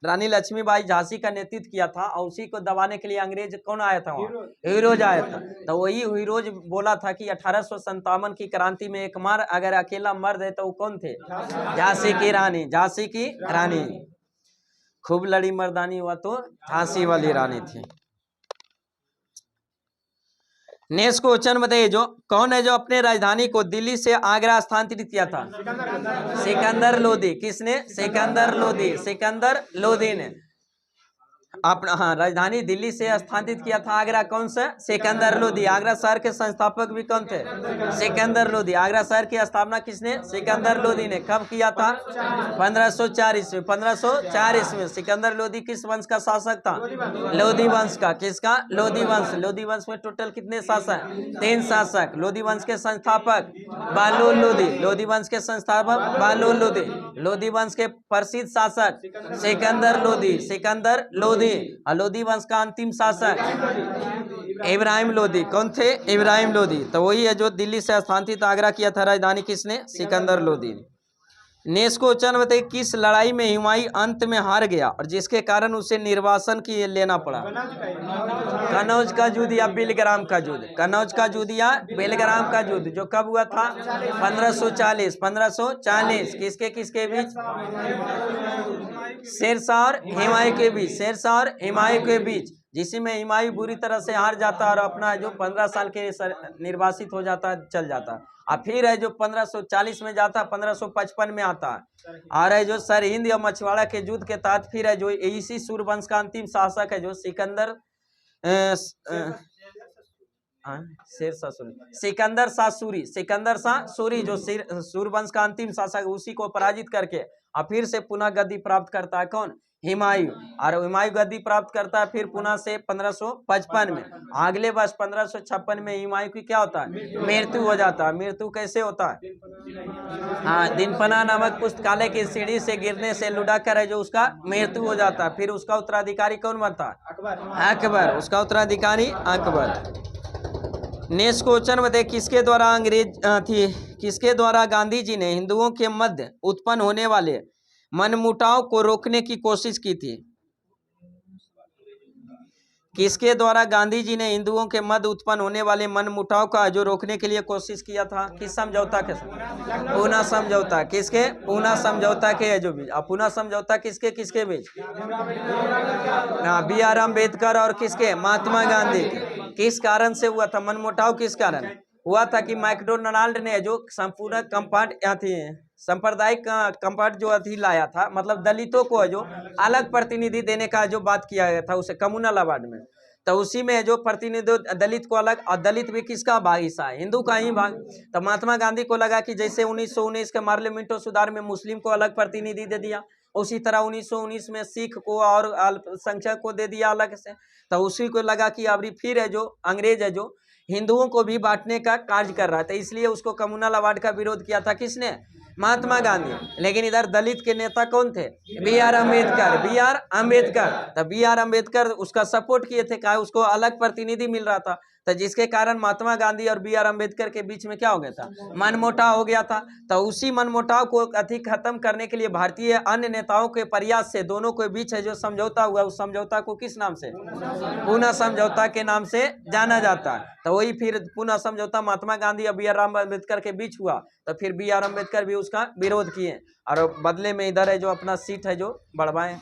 रानी लक्ष्मीबाई, झांसी का नेतृत्व किया था, और उसी को दबाने के लिए अंग्रेज कौन आया था? वहाँ हीरोज आया था। तो वही हीरोज बोला था कि 1857 की क्रांति में एक मार अगर अकेला मर्द है तो वो कौन थे? झांसी की रानी, झांसी की रानी। खूब लड़ी मर्दानी हुआ तो झांसी वाली रानी थी। नेक्स्ट क्वेश्चन बताइए, जो कौन है जो अपने राजधानी को दिल्ली से आगरा स्थानांतरित किया था? सिकंदर लोदी। किसने? सिकंदर लोदी, सिकंदर लोदी ने अपना राजधानी दिल्ली से स्थानांतरित किया था आगरा। कौन सा? सिकंदर लोदी। आगरा शहर के संस्थापक भी कौन थे? सिकंदर लोदी। आगरा शहर की स्थापना किसने? सिकंदर लोदी ने। कब किया था? 1504 ईस्वी, 1504 ईस्वी। सिकंदर लोदी किस वंश का शासक था? लोदी वंश का। किसका? लोदी वंश। लोदी वंश में टोटल कितने शासक? 3 शासक। लोदी वंश के संस्थापक बहलोल लोदी, लोदी वंश के संस्थापक बहलोल लोदी। लोदी वंश के प्रसिद्ध शासक सिकंदर लोदी, सिकंदर लोदी। लोदी वंश का अंतिम शासक इब्राहिम लोदी। कौन थे? इब्राहिम लोदी। तो वही है जो दिल्ली से स्थानांतरित आगरा किया था राजधानी किसने? सिकंदर लोदी। नेक्स्ट क्वेश्चन बताइए, किस लड़ाई में हुमायूं अंत में हार गया और जिसके कारण उसे निर्वासन की लेना पड़ा? कनौज का युद्ध या बेलग्राम का युद्ध? कनौज का युद्ध या बेलग्राम का युद्ध, जो कब हुआ था? 1540। 1540 किसके किसके बीच? शेरशाह और हुमायूं के बीच। शेरशाह और हुमायूं के बीच, जिसमें हुमायूं बुरी तरह से हार जाता और अपना जो 15 साल के निर्वासित हो जाता, चल जाता। और फिर है जो 1540 में जाता, 1555 में आता और है जो सरहिंद या मछवाड़ा के युद्ध के तहत फिर है जो इसी सूर्यवंश का अंतिम शासक है जो सिकंदर सिकंदर शाह सूरी। सिकंदर शाह सूरी जो सूर्यवंश का अंतिम शासक, उसी को पराजित करके और फिर से पुनः गद्दी प्राप्त करता है कौन? हुमायूं। और हुमायूं गद्दी प्राप्त करता है फिर पुनः से 1555 में। अगले वर्ष 1556 में हुमायूं की क्या होता है? मृत्यु हो जाता है। मृत्यु कैसे होता है? हाँ, दिनपना नामक पुस्तकालय की सीढ़ी से गिरने से लुढ़क है जो उसका मृत्यु हो जाता है। फिर उसका उत्तराधिकारी कौन बनता है? अकबर। उसका उत्तराधिकारी अकबर। नेक्स्ट क्वेश्चन बताइए, किसके द्वारा किसके द्वारा गांधी जी ने हिंदुओं के मध्य उत्पन्न होने वाले मनमुटाव को रोकने की कोशिश की थी? किसके द्वारा गांधी जी ने हिंदुओं के मध्य उत्पन्न होने वाले मनमुटाव का जो रोकने के लिए कोशिश किया था? किस समझौता के? पूना समझौता। किसके? पूना समझौता के जो बीच। अब पूना समझौता किसके किसके बीच? बी.आर. अम्बेडकर और किसके? महात्मा गांधी के। किस कारण से हुआ था मनमुटाव? किस कारण हुआ था? कि मैकडोनाल्ड ने जो संपूर्ण सांप्रदायिक कंपार्ट जो अथी लाया था, मतलब दलितों को जो अलग प्रतिनिधि देने का जो बात किया गया था उसे कम्युनल अवार्ड में, तो उसी में जो प्रतिनिधि दलित को अलग, और दलित भी किसका भाग? हिस्सा है, हिंदू का ही भाग। तो महात्मा गांधी को लगा कि जैसे 1919 के पार्लियामेंटो सुधार में मुस्लिम को अलग प्रतिनिधि दे दिया, उसी तरह 1919 में सिख को और अल्पसंख्यक को दे दिया अलग से। तो उसी को लगा कि अब फिर है जो अंग्रेज है जो हिंदुओं को भी बांटने का कार्य कर रहा था, इसलिए उसको कम्युनल अवार्ड का विरोध किया था। किसने? महात्मा गांधी। लेकिन इधर दलित के नेता कौन थे? बी.आर. अम्बेडकर। बी.आर. अम्बेडकर। तो बी.आर. अम्बेडकर उसका सपोर्ट किए थे, क्या उसको अलग प्रतिनिधि मिल रहा था, तो जिसके कारण महात्मा गांधी और बी.आर. अम्बेडकर के बीच में क्या हो गया था? मनमुटाव हो गया था। तो उसी मनमुटाव को अधिक खत्म करने के लिए भारतीय अन्य नेताओं के प्रयास से दोनों के बीच है जो समझौता हुआ, उस समझौता को किस नाम से? पूना समझौता के नाम से जाना जाता है। तो वही फिर पूना समझौता महात्मा गांधी और बी.आर. अम्बेडकर के बीच हुआ, तो फिर बी.आर. अम्बेडकर भी उसका विरोध किए और बदले में इधर है जो अपना सीट है जो बढ़वाए।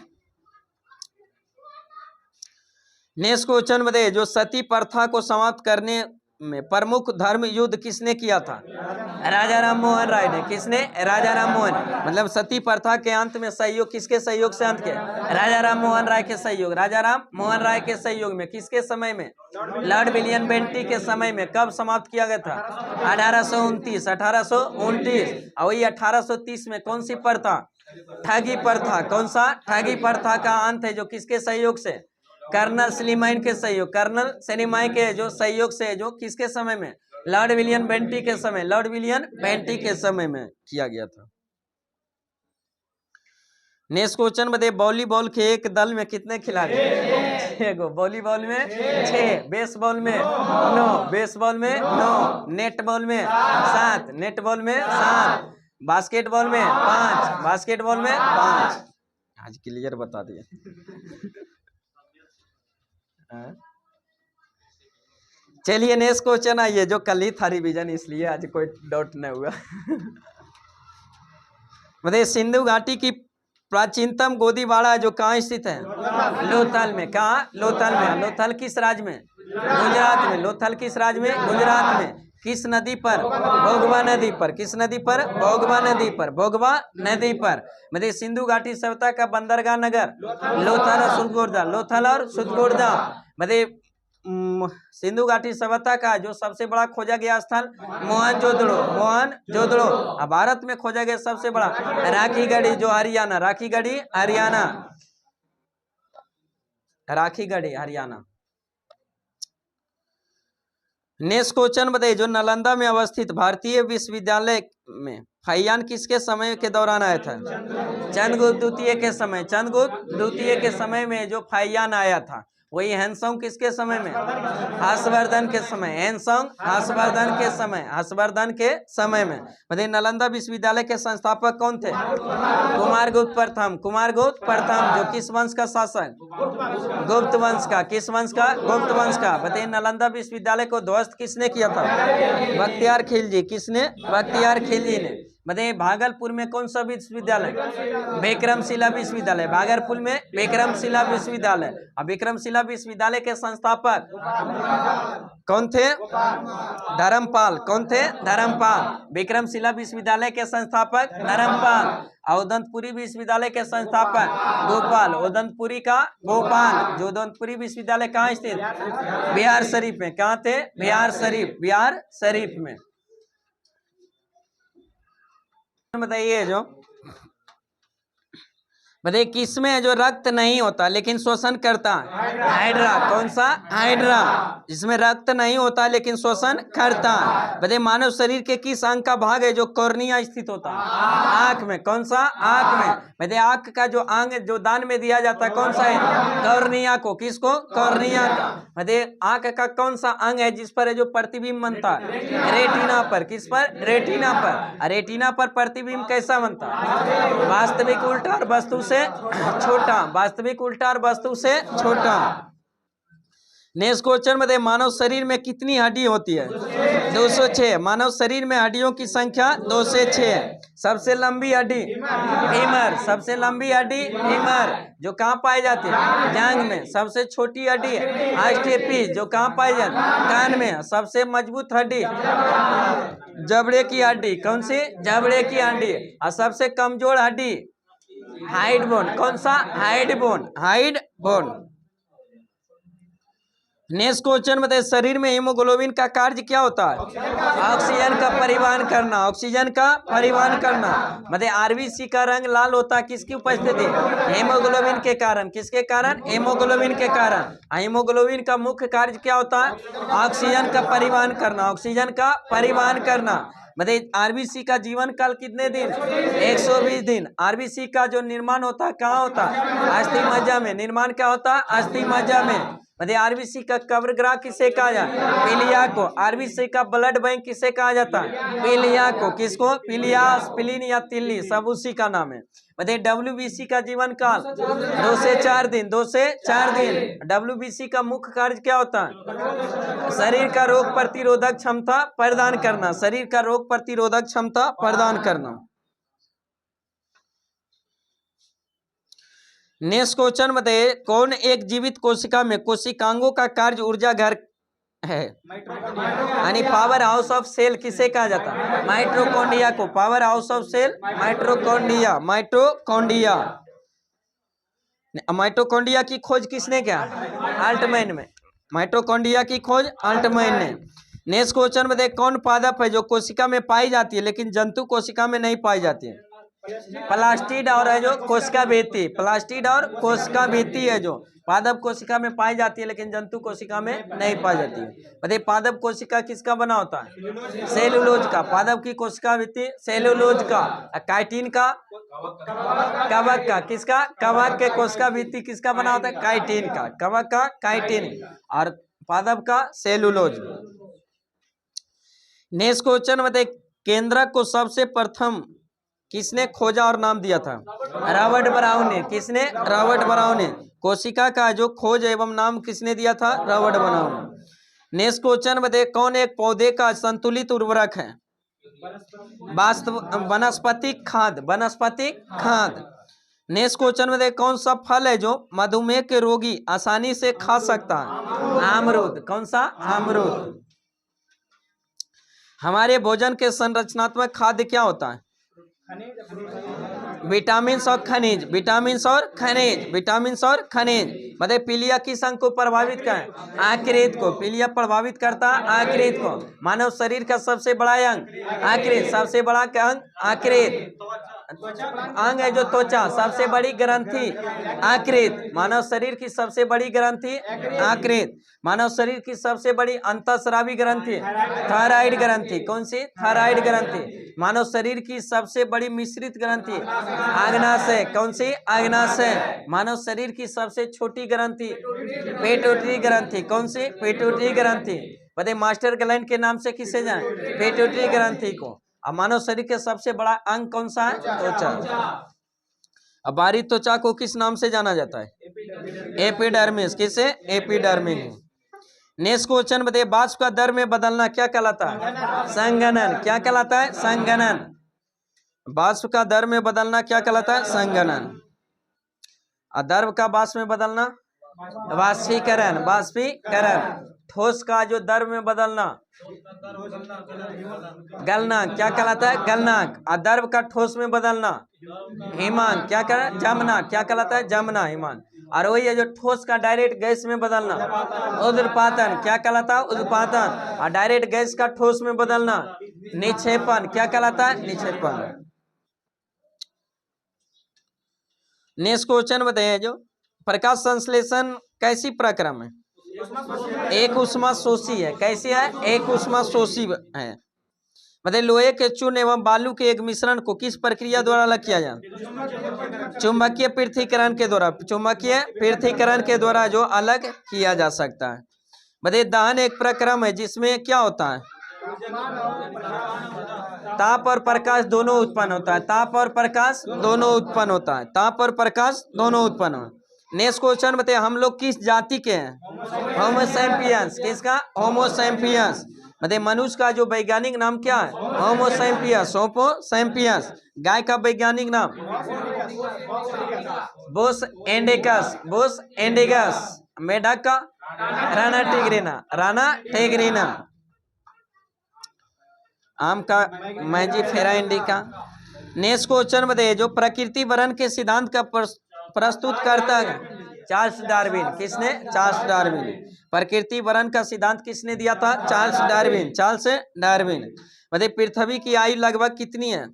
नेक्स्ट क्वेश्चन बताइए, जो सती प्रथा को समाप्त करने में प्रमुख धर्म युद्ध किसने किया था? राजा राम मोहन राय ने। किसने? राजा राम मोहन। मतलब सती प्रथा के अंत में सहयोग किसके सहयोग से अंत के? राजा राम मोहन राय के सहयोग। राजा राम मोहन राय के सहयोग में। किसके समय में? लॉर्ड विलियम बेंटिक के समय में। कब समाप्त किया गया था? 1829। 1829। और वही 1830 में कौन सी प्रथा? ठगी प्रथा। कौन सा? ठगी प्रथा का अंत है जो किसके सहयोग से? कर्नल सलीमाइन के सहयोग। कर्नल सलीमाइन के जो सहयोग से जो किसके समय में? लॉर्ड विलियम बेंटिक के समय। लॉर्ड विलियम बेंटिक के समय में किया गया था। नेक्स्ट क्वेश्चन बताइए, वॉलीबॉल के एक दल में कितने खिलाड़ी? 6 गो। वॉलीबॉल में 6, बेसबॉल में 9, बेसबॉल में 9, नेटबॉल में 7, नेटबॉल में 7, बास्केटबॉल में 5, बास्केटबॉल में 5। आज क्लियर बता दिया। चलिए नेक्स्ट क्वेश्चन आइए, जो कल ही था रिवीजन इसलिए आज कोई डाउट नहीं हुआ। बताइए, सिंधु घाटी की प्राचीनतम गोदीबाड़ा जो कहाँ स्थित है? लोथल में। कहाँ? लोथल में। लोथल किस राज्य में? गुजरात में। लोथल किस राज्य में? गुजरात में। किस नदी पर? भोगवा नदी पर। किस नदी पर? भोगवा नदी पर। भोगवा नदी पर। मतलब सिंधु घाटी सभ्यता का बंदरगाह नगर लोथल और सुदगोर्दा। लोथल और सुदगोर्दा। मतलब सिंधु घाटी सभ्यता का जो सबसे बड़ा खोजा गया स्थल मोहनजोदड़ो। मोहनजोदड़ो। भारत में खोजा गया सबसे बड़ा राखीगढ़ी जो हरियाणा। राखीगढ़ी हरियाणा। राखीगढ़ी हरियाणा। नेक्स्ट क्वेश्चन बताइए, जो नालंदा में अवस्थित भारतीय विश्वविद्यालय में फाहियान किसके समय के दौरान आया था? चंद्रगुप्त द्वितीय के समय। चंद्रगुप्त द्वितीय के समय में जो फाहियान आया था वही हैंसोंग किसके समय में? हर्षवर्धन के समय। हैंसोंग हर्षवर्धन के समय, हर्षवर्धन के समय में। बताइए नालंदा विश्वविद्यालय के संस्थापक कौन थे? कुमारगुप्त प्रथम। कुमारगुप्त प्रथम जो किस वंश का शासक? गुप्त वंश का। किस वंश का? गुप्त वंश का। बताइए नालंदा विश्वविद्यालय को ध्वस्त किसने किया था? बख्तियार खिलजी। किसने? बख्तियार खिलजी ने। बताइए भागलपुर में कौन सा विश्वविद्यालय? विक्रमशिला विश्वविद्यालय। भागलपुर में विक्रमशिला विश्वविद्यालय। अब विक्रमशिला विश्वविद्यालय के संस्थापक कौन थे? धर्मपाल। कौन थे? धर्मपाल। विक्रमशिला विश्वविद्यालय के संस्थापक धर्मपाल। उदंतपुरी विश्वविद्यालय के संस्थापक गोपाल। उदंतपुरी का गोपाल। जो उदंतपुरी विश्वविद्यालय कहाँ स्थित? बिहार शरीफ में। कहाँ थे? बिहार शरीफ। बिहार शरीफ में। बताइए जो बताइए किसमें जो रक्त नहीं होता लेकिन शोषण करता है? हाइड्रा। कौन सा? हाइड्रा। जिसमें रक्त नहीं होता लेकिन शोषण करता है। बताइए मानव शरीर के किस अंग का भाग है जो कॉर्निया स्थित होता है? आंख में। कौन सा? आंख में। बताइए आंख का जो अंग जो दान में दिया जाता है कौन सा है? कॉर्निया को। किसको? कॉर्निया का। बताइए आंख का कौन सा अंग है जिस पर जो प्रतिबिंब बनता है? रेटिना पर। किस पर? रेटिना पर। रेटिना पर प्रतिबिंब कैसा बनता है? वास्तविक उल्टा और वस्तु से छोटा। वास्तविक उल्टा और वस्तु से छोटा। नेक्स्ट क्वेश्चन में मानव शरीर में कितनी हड्डी होती है? 206। मानव शरीर में हड्डियों की संख्या 206। सबसे लंबी हड्डी फीमर। सबसे लंबी हड्डी फीमर जो कहाँ पाई जाती है? जांघ में। सबसे छोटी हड्डी ऑस्टियोपीज जो कहाँ पाई जाती है? कान में। सबसे मजबूत हड्डी जबड़े की हड्डी। कौन सी? जबड़े की हड्डी। और सबसे कमजोर हड्डी हाइड बोन। कौन सा? Hide bone. Hide bone. Next question बताइए शरीर में हीमोग्लोबिन का कार्य क्या होता है? ऑक्सीजन का परिवहन करना। ऑक्सीजन का परिवहन करना। बताइए आरबीसी का रंग लाल होता है किसकी उपस्थिति? हीमोग्लोबिन के कारण। किसके कारण? हीमोग्लोबिन के कारण। हीमोग्लोबिन का मुख्य कार्य क्या होता है? ऑक्सीजन का परिवहन करना। ऑक्सीजन का परिवहन करना। बताइए आरबीसी का जीवन काल कितने दिन? 120 दिन। आरबीसी का जो निर्माण होता है कहाँ होता है? अस्थि मज्जा में। निर्माण क्या होता है? अस्थि मज्जा में। बताइए आरबीसी का कब्र ग्रह किसे कहा जाता है? पीलिया को। आरबीसी का ब्लड बैंक किसे कहा जाता है? पीलिया को। किसको? पीलियास, पिलीन या तिल्ली सब उसी का नाम है। बताइए डब्ल्यूबीसी का जीवन काल 2 से 4 दिन। 2 से 4 दिन। डब्ल्यूबीसी का मुख्य कार्य क्या होता है? शरीर का रोग प्रतिरोधक क्षमता प्रदान करना। शरीर का रोग प्रतिरोधक क्षमता प्रदान करना। नेक्स्ट क्वेश्चन बताइए कौन एक जीवित कोशिका में कोशिकांगों का कार्य ऊर्जा घर है? यानी पावर हाउस ऑफ सेल किसे कहा जाता है? माइटोकॉन्ड्रिया को। Power house of cell mitochondria. Mitochondria. Mitochondria की खोज किसने किया? अल्टमैन में। माइटोकॉन्ड्रिया की खोज अल्टमैन ने। नेक्स्ट क्वेश्चन बताइए कौन पादप है जो कोशिका में पाई जाती है लेकिन जंतु कोशिका में नहीं पाई जाती है? प्लास्टिड और है जो कोशिका भित्ति। प्लास्टिड और कोशिका भित्ति है जो पादप कोशिका में पाई जाती है लेकिन जंतु कोशिका में नहीं पाई जाती है। बताइए पादप कोशिका किसका बना होता है? सेलुलोज का। पादप की कोशिका भित्ति सेलुलोज का। काइटिन का कवक का। किसका? कवक के कोशिका भित्ति किसका बना होता है? काइटिन का। कवक का काइटिन और पादप का सेलुलोज। नेक्स्ट क्वेश्चन बताइए केंद्रक को सबसे प्रथम किसने खोजा और नाम दिया था? रॉबर्ट ब्राउन ने। किसने? रॉबर्ट ब्राउन ने। कोशिका का जो खोज एवं नाम किसने दिया था? रॉबर्ट ब्राउन ने। नेक्स्ट क्वेश्चन बताइए कौन एक पौधे का संतुलित उर्वरक है? वनस्पतिक खाद। वनस्पतिक खाद। नेक्स्ट क्वेश्चन बताइए कौन सा फल है जो मधुमेह के रोगी आसानी से खा सकता है? अमरूद। कौन सा? अमरूद। हमारे भोजन के संरचनात्मक खाद्य क्या होता है? विटामिन और खनिज। विटामिन और खनिज। विटामिन और खनिज। मतलब पीलिया किस अंग को प्रभावित करें? आकृत को। पीलिया प्रभावित करता है आकृत को। मानव शरीर का सबसे बड़ा अंग आकृत। सबसे बड़ा क्या अंग? आकृत। अंग है जो त्वचा, सबसे बड़ी ग्रंथि आकृत, मानव शरीर की सबसे बड़ी ग्रंथि आकृत, मानव शरीर की सबसे बड़ी अंतःस्रावी ग्रंथि थायराइड ग्रंथि, कौन सी? थायराइड ग्रंथि। मानव शरीर की सबसे बड़ी मिश्रित ग्रंथि आग्नाशय, कौन सी? आग्नाशय। मानव शरीर की सबसे छोटी ग्रंथि पिट्यूटरी ग्रंथि, कौन सी? पिट्यूटरी ग्रंथि। बताइए मास्टर ग्लैंड के नाम से किसे जाने? पिट्यूटरी ग्रंथि को। अब मानव शरीर के सबसे बड़ा अंग कौन सा है? त्वचा। अब बाहरी त्वचा को किस नाम से जाना जाता है? एपिडर्मिस। किसे? एपिडर्मिस। नेक्स्ट क्वेश्चन बताइए, वाष्प का दर में बदलना क्या कहलाता है? संघनन। क्या कहलाता है? संघनन। वाष्प का दर में बदलना क्या कहलाता है? संघनन। द्रव का वाष्प में बदलना वाष्पीकरण। वाष्पीकरण। ठोस का जो दर में बदलना गलनांक। क्या कहलाता है? गलनांक। द्रव का ठोस में बदलना हिमांक। क्या कहलाता है? जमना। क्या कहलाता है? जमना, हिमांक। और वही है जो ठोस का डायरेक्ट गैस में बदलना उद्पातन। क्या कहलाता है? उद्पातन। और डायरेक्ट गैस का ठोस में बदलना निक्षेपण। क्या कहलाता है? निक्षेपण। नेक्स्ट क्वेश्चन बताइए, जो प्रकाश संश्लेषण कैसी प्रक्रम है? एक उष्मा शोषी है। कैसी है? एक उष्मा शोषी है। मतलब लोहे के चूर्ण एवं बालू के एक मिश्रण को किस प्रक्रिया द्वारा अलग किया जाए? चुंबकीय पृथक्करण के द्वारा। चुंबकीय पृथक्करण के द्वारा जो अलग किया जा सकता है। बताइए दहन एक प्रक्रम है जिसमें क्या होता है? ताप और प्रकाश दोनों उत्पन्न होता है। ताप और प्रकाश दोनों उत्पन्न होता है। ताप और प्रकाश दोनों उत्पन्न हो। नेक्स्ट क्वेश्चन बताइए, हम लोग किस जाति के हैं? Homo sapiens. किसका? Homo sapiens. बताइए मनुष्य का जो वैज्ञानिक नाम क्या है? Homo sapiens. Homo sapiens. गाय का वैज्ञानिक नाम? Bush indicus. Bush indicus. मेढक का? राना टिग्रिना। राना टिग्रिना। आम का? Mangifera indica. नेक्स्ट क्वेश्चन बताइए, जो प्रकृति वरण के सिद्धांत का प्रस्तुत करता है? Charles Darwin. किसने? Charles Darwin. प्रकृति वरण का सिद्धांत किसने दिया था? Charles Darwin. Charles Darwin. बताइए पृथ्वी की आयु लगभग कितनी है?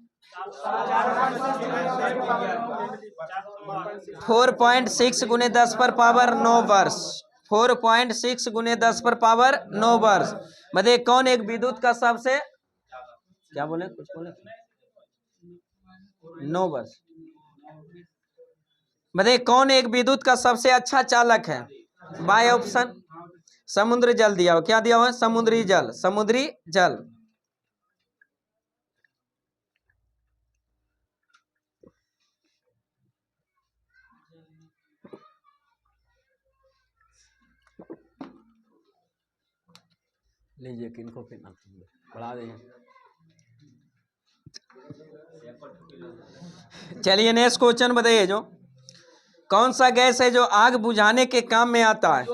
4.6 गुने 10 पर पावर 9 वर्ष। 4.6 गुने 10 पर पावर 9 वर्ष। बताइए कौन एक विद्युत का सबसे, क्या बोले? कुछ बोले? 9 वर्ष। बताइए कौन एक विद्युत का सबसे अच्छा चालक है? बाय ऑप्शन समुद्र जल दिया हो। क्या दिया हुआ है? समुद्री जल। समुद्री जल। लीजिए किनको पीना बढ़ा देंगे। चलिए नेक्स्ट क्वेश्चन बताइए, जो कौन सा गैस है जो आग बुझाने के काम में आता है?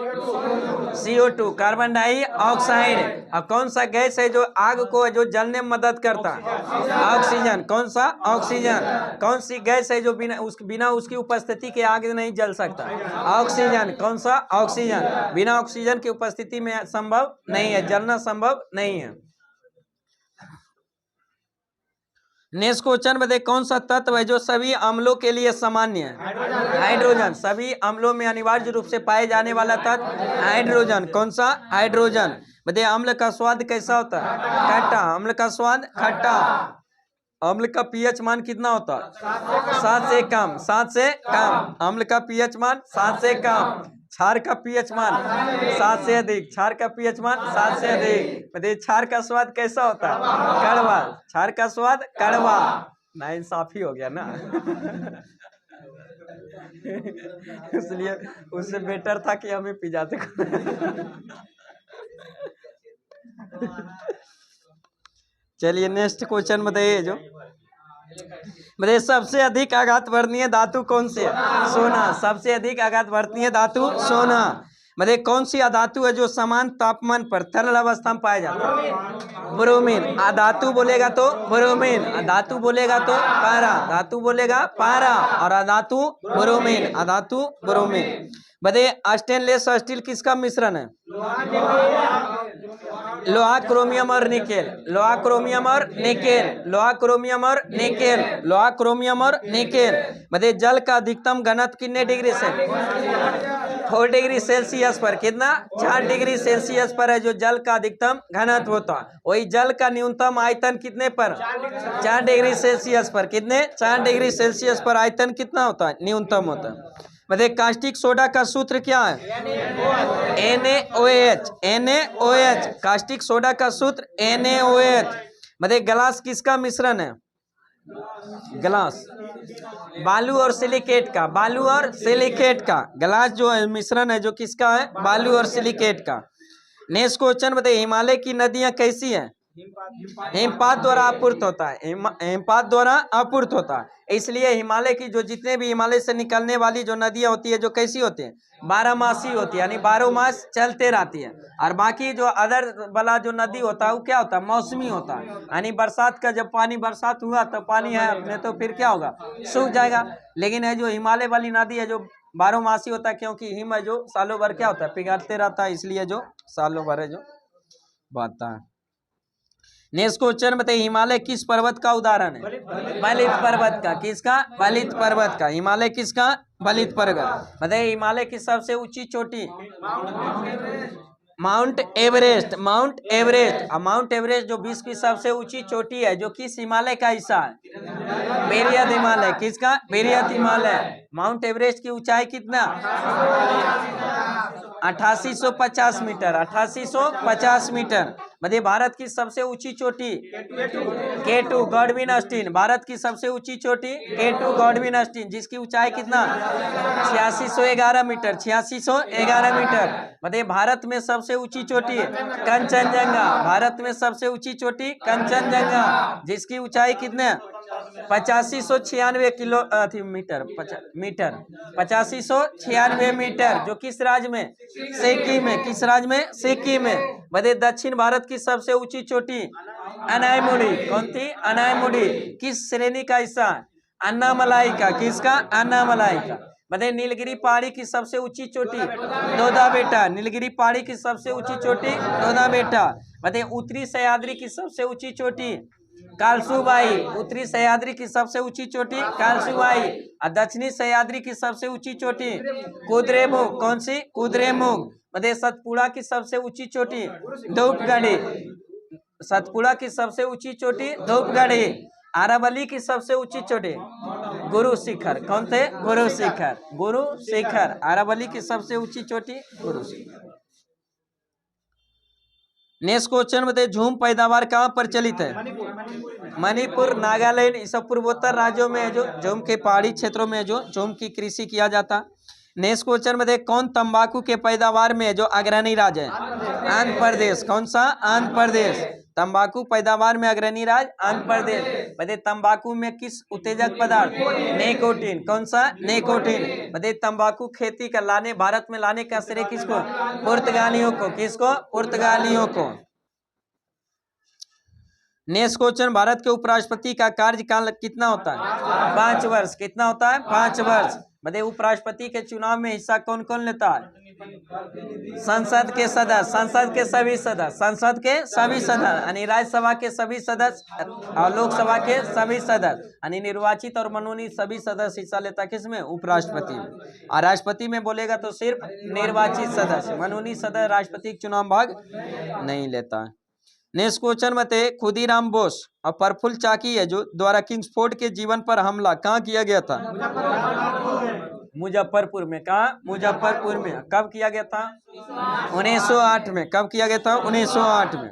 CO2 carbon dioxide. और कौन सा गैस है जो आग को जो जलने में मदद करता है? ऑक्सीजन। कौन सा? ऑक्सीजन। कौन सी गैस है जो बिना उसकी उपस्थिति के आग नहीं जल सकता? ऑक्सीजन। कौन सा? ऑक्सीजन। बिना ऑक्सीजन की उपस्थिति में संभव नहीं है, जलना संभव नहीं है। नेक्स्ट क्वेश्चन बताइए, कौन सा तत्व है जो सभी अम्लों के लिए सामान्य है? हाइड्रोजन। सभी अम्लों में अनिवार्य रूप से पाए जाने वाला तत्व हाइड्रोजन। कौन सा? हाइड्रोजन। बताइए अम्ल का स्वाद कैसा होता है? खट्टा। अम्ल का स्वाद खट्टा। अम्ल का पीएच मान कितना होता है? 7 से कम। 7 से कम। अम्ल का पीएच मान 7 से कम। क्षार का पीएच मान 7 से अधिक। क्षार का पीएच मान 7 से अधिक। बताइए क्षार का स्वाद कैसा होता है? कड़वा। क्षार का स्वाद कड़वा। नाइंसाफी हो गया ना। इसलिए उससे बेटर था कि हमें पी जाते। चलिए नेक्स्ट क्वेश्चन बताइए, जो बताइए सबसे अधिक आघात वर्णीय धातु कौन से है? सोना। सबसे अधिक आघात वर्णीय धातु सोना। बताइए कौन सी अधातु है जो समान तापमान पर तरल अवस्था में पाया जाता है? ब्रोमीन। अधातु बोलेगा तो ब्रोमीन। अधातु बोलेगा तो पारा। धातु बोलेगा पारा। और अधातु ब्रोमीन। अधातु ब्रोमीन। बताइए स्टेनलेस और स्टील किसका मिश्रण है? लोहा, क्रोमियम और निकेल, लोहा, क्रोमियम और निकेल, लोहा, क्रोमियम और निकेल, लोहा, क्रोमियम और निकेल। मतलब जल का अधिकतम घनत्व कितने डिग्री से? 4 डिग्री सेल्सियस पर। कितना? 4 डिग्री सेल्सियस पर है जो जल का अधिकतम घनत्व होता है। वही जल का न्यूनतम आयतन कितने पर? 4 डिग्री सेल्सियस पर। कितने? 4 डिग्री सेल्सियस पर आयतन कितना होता है? न्यूनतम होता है। मतलब कास्टिक सोडा का सूत्र क्या है? NaOH। NaOH कास्टिक सोडा का सूत्र NaOH। मतलब गलास किसका मिश्रण है? ग्लास बालू और सिलिकेट का, बालू और सिलिकेट का गलास जो है मिश्रण है जो किसका है? बालू और सिलिकेट का। नेक्स्ट क्वेश्चन बताइए, हिमालय की नदियां कैसी हैं? हिमपात द्वारा आपूर्त होता है। हिमपात द्वारा आपूर्त होता है, इसलिए हिमालय की जो जितने भी हिमालय से निकलने वाली जो नदियां होती है जो कैसी होती है? 12 मासी होती है, यानी 12 मास चलते रहती है। और बाकी जो अदर वाला जो नदी होता है वो क्या होता है? मौसमी होता है, यानी बरसात का जब पानी बरसात हुआ तो पानी है, नहीं तो फिर क्या होगा? सूख जाएगा। लेकिन है जो हिमालय वाली नदी है जो 12 मासी होता है, क्योंकि हिम है जो सालों भर क्या होता है? पिघलते रहता है, इसलिए जो सालों भर है जो बहता है। नेक्स्ट क्वेश्चन बताइए, हिमालय किस पर्वत का उदाहरण है? बलित पर्वत का। किसका? बलित पर्वत का। हिमालय किसका? बलित पर्वत। बताइए हिमालय की सबसे ऊंची चोटी? Mount Everest. Mount Everest. Mount Everest जो विश्व की सबसे ऊंची चोटी है जो किस हिमालय का हिस्सा है? बेरियत हिमालय। किसका? बेरियत हिमालय। माउंट एवरेस्ट की ऊंचाई कितना? 8850 मीटर। 8850 मीटर। मध्य भारत की सबसे ऊंची चोटी? K2 Godwin अस्टीन। भारत की सबसे ऊंची चोटी K2 गॉडविन अस्टीन, जिसकी ऊंचाई कितना? 8611 मीटर। 8611 मीटर। मध्य भारत में सबसे ऊंची चोटी कंचनजंगा। भारत में सबसे ऊंची चोटी कंचनजंगा, जिसकी ऊंचाई कितने? 8596 मीटर। 8596 मीटर, जो किस राज्य में? सिक्किम में। किस राज्य में? सिक्किम में। मध्य दक्षिण भारत की सबसे ऊंची चोटी अनायमुड़ी। कौन थी? अनायमुड़ी। किस श्रेणी का हिस्सा? अन्नामलाई का। किसका? अन्नामलाई का। मतलब नीलगिरी पहाड़ी की सबसे ऊंची चोटी दोदा बेटा। नीलगिरी पहाड़ी की सबसे ऊंची चोटी दोदा बेटा। मतलब उत्तरी सह्याद्री की सबसे ऊंची चोटी कालसूबाई। उत्तरी सह्याद्री की सबसे ऊंची चोटी कालसूबाई। और दक्षिणी सह्याद्री की सबसे ऊंची चोटी कुद्रेमुख। कौन सी? कुद्रेमुख। मतलब सतपुड़ा की सबसे ऊंची चोटी धूपगढ़ी। सतपुड़ा की सबसे ऊंची चोटी धूपगढ़ी। आरावली की सबसे ऊंची चोटी गुरु शिखर। कौन थे? गुरु शिखर। गुरु शिखर। आरावली की सबसे ऊंची चोटी गुरु शिखर। नेक्स्ट क्वेश्चन बताइए, झूम पैदावार कहाँ प्रचलित है? मणिपुर, नागालैंड, इस सब पूर्वोत्तर राज्यों में है जो झूम के पहाड़ी क्षेत्रों में जो झूम की कृषि किया जाता। नेक्स्ट क्वेश्चन बताइए, कौन तंबाकू के पैदावार में जो अग्रणी राज्य है? आंध्र प्रदेश। कौन सा? आंध्र प्रदेश। तंबाकू पैदावार में अग्रणी राज्य आंध्र प्रदेश। बताइए तंबाकू में किस उत्तेजक पदार्थ? निकोटीन। कौन सा? निकोटीन। बताइए तंबाकू खेती का भारत में लाने का श्रेय किसको? पुर्तगालियों को। किसको? पुर्तगालियों को। नेक्स्ट क्वेश्चन, भारत के उपराष्ट्रपति का कार्यकाल कितना होता है? 5 वर्ष। कितना होता है? 5 वर्ष। बताइए उपराष्ट्रपति के चुनाव में हिस्सा कौन कौन लेता है? संसद के सदस्य। संसद के सभी सदस्य। संसद के सभी सदस्य, यानी राज्यसभा के सभी सदस्य और लोकसभा के सभी सदस्य, यानी निर्वाचित और मनोनीत सभी सदस्य हिस्सा लेता किसमें? उपराष्ट्रपति में। और राष्ट्रपति में बोलेगा तो सिर्फ निर्वाचित सदस्य, मनोनीत सदस्य राष्ट्रपति के चुनाव भाग नहीं लेता है। नेक्स्ट क्वेश्चन बताइए, खुदीराम बोस और प्रफुल्ल चाकी है जो द्वारा किंग्सफोर्ड के जीवन पर हमला कहाँ किया गया था? मुजफ्फरपुर में। कहा? मुजफ्फरपुर में। कब किया गया था? 1908 में। कब किया गया था? 1908 में।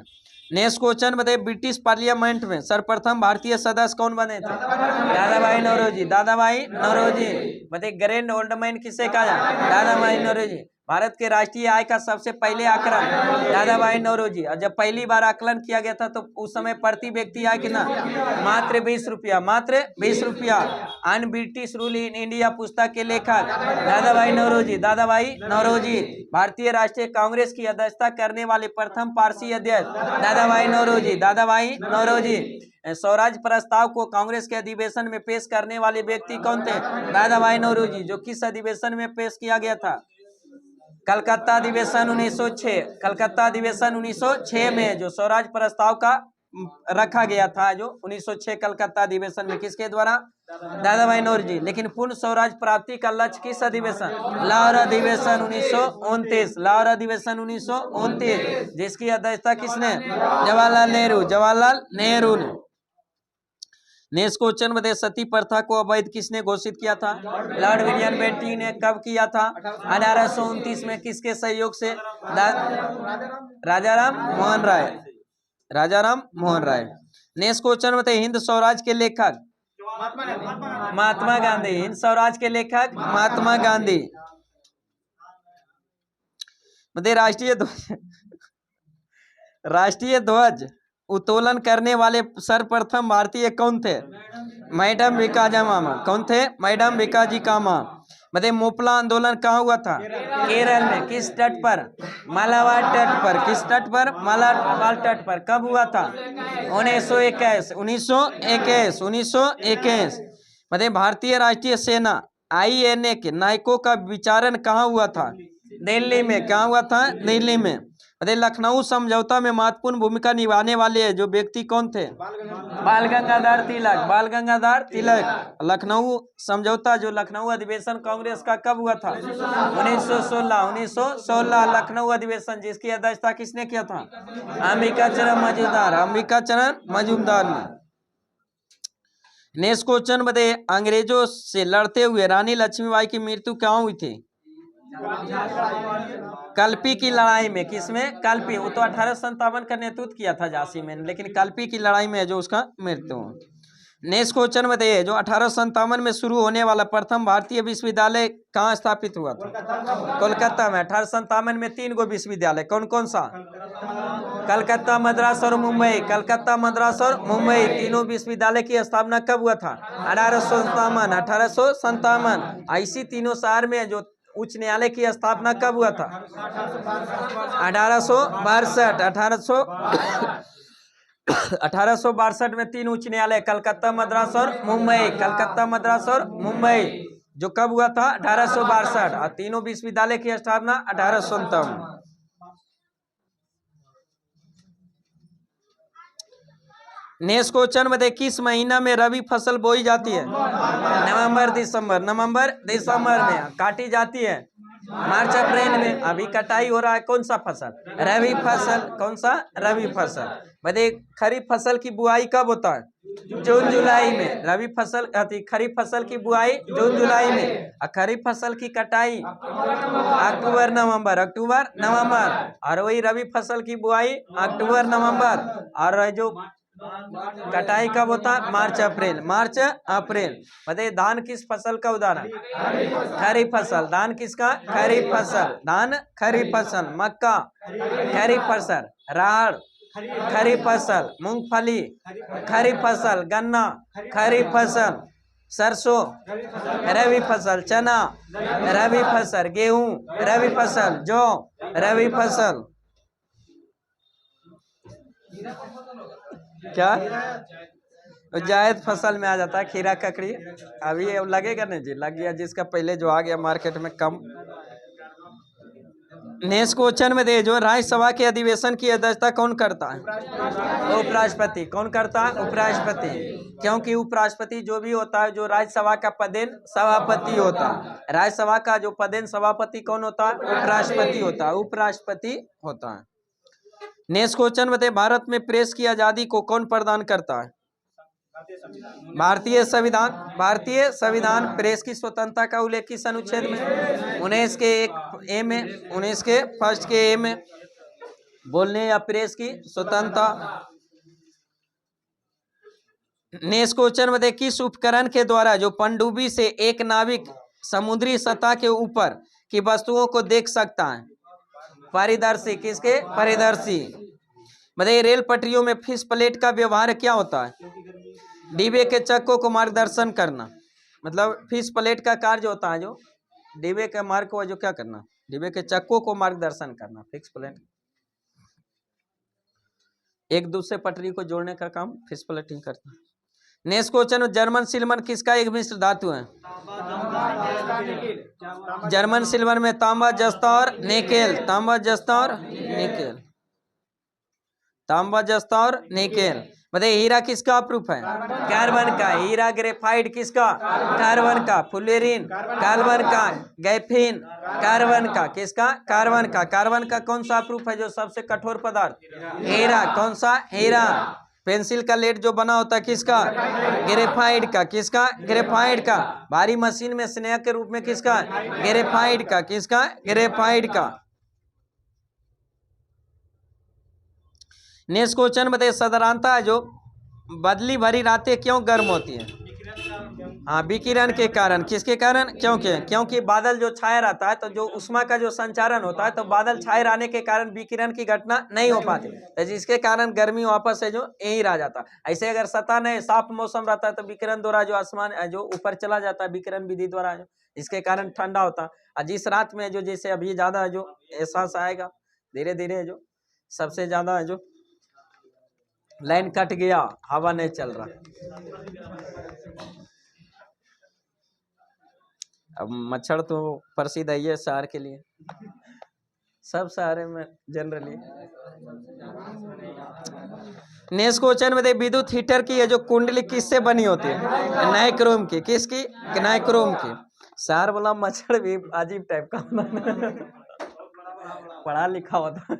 नेक्स्ट क्वेश्चन बताइए, ब्रिटिश पार्लियामेंट में सर्वप्रथम भारतीय सदस्य कौन बने थे? दादाभाई नौरोजी। दादाभाई नौरोजी। बताइए ग्रैंड ओल्ड मैन किसे कहा जाए? दादाभाई नौरोजी। भारत के राष्ट्रीय आय का सबसे पहले आकलन दादाभाई नौरोजी। और जब पहली बार आकलन किया गया था तो उस समय प्रति व्यक्ति आय कितना? मात्र 20 रुपया। मात्र 20 रुपया। Un British rule in India पुस्तक के लेखक दादाभाई नौरोजी। दादाभाई नौरोजी। भारतीय राष्ट्रीय कांग्रेस की अध्यक्षता करने वाले प्रथम पारसी अध्यक्ष दादाभाई नौरोजी। दादाभाई नौरोजी। स्वराज प्रस्ताव को कांग्रेस के अधिवेशन में पेश करने वाले व्यक्ति कौन थे? दादाभाई नौरोजी। जो किस अधिवेशन में पेश किया गया था? कलकत्ता अधिवेशन 1906, कलकत्ता अधिवेशन 1906 में जो स्वराज प्रस्ताव का रखा गया था, जो 1906 कलकत्ता अधिवेशन में, किसके द्वारा? दादा भाई नौरोजी। लेकिन पूर्ण स्वराज प्राप्ति का लक्ष्य किस अधिवेशन? लाहौर अधिवेशन 1929, लाहौर अधिवेशन 1929, जिसकी अध्यक्षता किसने? जवाहरलाल नेहरू, जवाहरलाल नेहरू ने। नेस्को मध्ये सती प्रथा को अवैध किसने घोषित किया था? लॉर्ड विलियम बेंटिंक ने। कब किया था? 1829 में। किसके सहयोग से? राजाराम मोहन राय, राजाराम मोहन राय। नेक्स्ट क्वेश्चन मध्ये हिंद स्वराज के लेखक? महात्मा गांधी। हिंद स्वराज के लेखक महात्मा गांधी। मध्ये राष्ट्रीय ध्वज उत्तोलन करने वाले सर्वप्रथम भारतीय कौन थे? मैडम भिकाजी कामा। कौन थे? मैडम भिकाजी कामा। मतलब मोपला आंदोलन कहाँ हुआ था? केरल में। किस तट पर? मालाबार तट पर। किस तट पर? मालाबार तट पर। कब हुआ था? 1921, 1921, 1921। मतलब भारतीय राष्ट्रीय सेना INA के नायकों का विचारण कहाँ हुआ था? दिल्ली में। कहाँ हुआ था? दिल्ली में। अरे लखनऊ समझौता में महत्वपूर्ण भूमिका निभाने वाले जो व्यक्ति कौन थे? बाल गंगाधर तिलक, बाल गंगाधर तिलक। लखनऊ समझौता, जो लखनऊ अधिवेशन कांग्रेस का कब हुआ था? 1916, 1916 लखनऊ अधिवेशन, जिसकी अध्यक्षता किसने किया था? अंबिका चरण मजूमदार, अंबिका चरण मजूमदार ने। नेक्स्ट क्वेश्चन बताइए, अंग्रेजों से लड़ते हुए रानी लक्ष्मीबाई की मृत्यु कहाँ हुई थी? कल्पी की लड़ाई में। किसमें? कल्पी। वो तो 1857 का नेतृत्व किया था झांसी में, लेकिन कल्पी की लड़ाई में जो उसका मृत्यु। नेक्स्ट क्वेश्चन बताइए, जो 1857 में शुरू होने वाला प्रथम भारतीय विश्वविद्यालय कहाँ स्थापित हुआ था? कोलकाता में। 1857 में 3 गो विश्वविद्यालय, कौन कौन सा? कलकत्ता, मद्रास और मुंबई। कलकत्ता, मद्रास और मुंबई तीनों विश्वविद्यालय की स्थापना कब हुआ था? 1857, 1857। ऐसी तीनों शहर में जो उच्च न्यायालय की स्थापना कब हुआ था? 1862, 1862 में 3 उच्च न्यायालय, कलकत्ता, मद्रास और मुंबई। कलकत्ता, मद्रास और मुंबई जो कब हुआ था? 1862। और तीनों विश्वविद्यालय की स्थापना 1857। नेक्स्ट क्वेश्चन में देखिए, किस महीना में रबी फसल बोई जाती है? नवंबर, दिसंबर। नवंबर, दिसंबर में। काटी जाती है मार्च, अप्रैल में। अभी कटाई हो रहा है कौन सा फसल? रबी फसल। कौन सा? रबी फसल। बताइए, खरीफ फसल की बुआई कब होता है? जून जुलाई में। रबी फसल, खरीफ फसल की बुआई जून जुलाई में, और खरीफ फसल की कटाई अक्टूबर नवंबर, अक्टूबर नवंबर। और वही रबी फसल की बुआई अक्टूबर नवंबर, और जो कटाई कब होता है? मार्च, अप्रैल, मार्च, अप्रैल। बताइए, धान किस फसल का उदाहरण? खरीफ फसल। धान किसका? खरीफ फसल। धान खरीफ फसल। मक्का खरीफ फसल। राहड़ खरीफ फसल। मूंगफली खरीफ फसल। गन्ना खरीफ फसल। सरसों रबी फसल। चना रबी फसल। गेहूं रबी फसल। जौ रबी फसल। क्या? जायद फसल में आ जाता है खीरा, ककड़ी। अभी लगेगा नहीं जी, लग गया जिसका पहले जो आ गया मार्केट में कम। नेक्स्ट क्वेश्चन में दे, जो राज्यसभा के अधिवेशन की अध्यक्षता कौन करता है? उपराष्ट्रपति। कौन करता है? उपराष्ट्रपति। क्योंकि उपराष्ट्रपति जो भी होता है, जो राज्यसभा का पदेन सभापति होता है। राज्यसभा का जो पदेन सभापति कौन होता है? उपराष्ट्रपति होता है, उपराष्ट्रपति होता है। नेक्स्ट क्वेश्चन बताइए, भारत में प्रेस की आजादी को कौन प्रदान करता है? भारतीय संविधान। भारतीय संविधान। प्रेस की स्वतंत्रता का उल्लेख किस अनुच्छेद में? 19 के 1A में। 19 के 1 के A में। बोलने या प्रेस की स्वतंत्रता। नेक्स्ट क्वेश्चन बताइए, किस उपकरण के द्वारा जो पनडुब्बी से एक नाविक समुद्री सतह के ऊपर की वस्तुओं को देख सकता है? परिदर्शी। किसके? परिदर्शी। बताइए, रेल पटरियों में फिश प्लेट का व्यवहार क्या होता है? डिब्बे के चक्कों को मार्गदर्शन करना। मतलब फिश प्लेट का कार्य होता है जो डिब्बे के मार्ग को जो क्या करना? डिब्बे के चक्कों को मार्गदर्शन करना। फिश प्लेट एक दूसरे पटरी को जोड़ने का काम फिश प्लेट ही करता है। नेक्स्ट क्वेश्चन, जर्मन सिल्मन किसका एक मिश्र धातु है? जर्मन सिल्वर में तांबा, जस्ता और निकेल। तांबा, जस्ता और निकेल। तांबा, जस्ता और निकेल। बताइए हीरा किसका अप्रूफ है? कार्बन का। हीरा ग्रेफाइट किसका? कार्बन का। फुलेरिन कार्बन का। गैफीन कार्बन का। किसका? कार्बन का। कार्बन का कौन सा अप्रूफ है जो सबसे कठोर पदार्थ? हीरा। कौन सा? हीरा। पेंसिल का लेड जो बना होता है किसका? ग्रेफाइट का। किसका? ग्रेफाइट का। भारी मशीन में स्नेह के रूप में किसका? ग्रेफाइट का। किसका? ग्रेफाइट का। नेक्स्ट क्वेश्चन बताइए, साधारणतः जो बदली भरी रातें क्यों गर्म होती हैं? हाँ, विकिरण के कारण। किसके कारण? क्योंकि बादल जो छाया रहता है तो जो उष्मा का जो संचारण होता है तो बादल छाए रहने के कारण विकिरण की घटना नहीं हो पाती, तो जिसके कारण गर्मी वापस से जो यही रह जाता। ऐसे अगर सतह नहीं साफ मौसम रहता है तो विकिरण द्वारा जो आसमान जो ऊपर चला जाता है विकिरण विधि द्वारा, इसके कारण ठंडा होता है। और जिस रात में जो जैसे अभी ज्यादा जो एहसास आएगा धीरे धीरे जो सबसे ज्यादा जो लाइन कट गया, हवा नहीं चल रहा। अब मच्छर तो प्रसिद्ध है ये शहर के लिए, सब शहर में जनरली। नेक्स्ट क्वेश्चन में विद्युत हीटर की ये जो कुंडली किससे बनी होती है? नाइक्रोम की। किसकी? नाइक्रोम की। शहर वाला मच्छर भी अजीब टाइप का पढ़ा लिखा होता।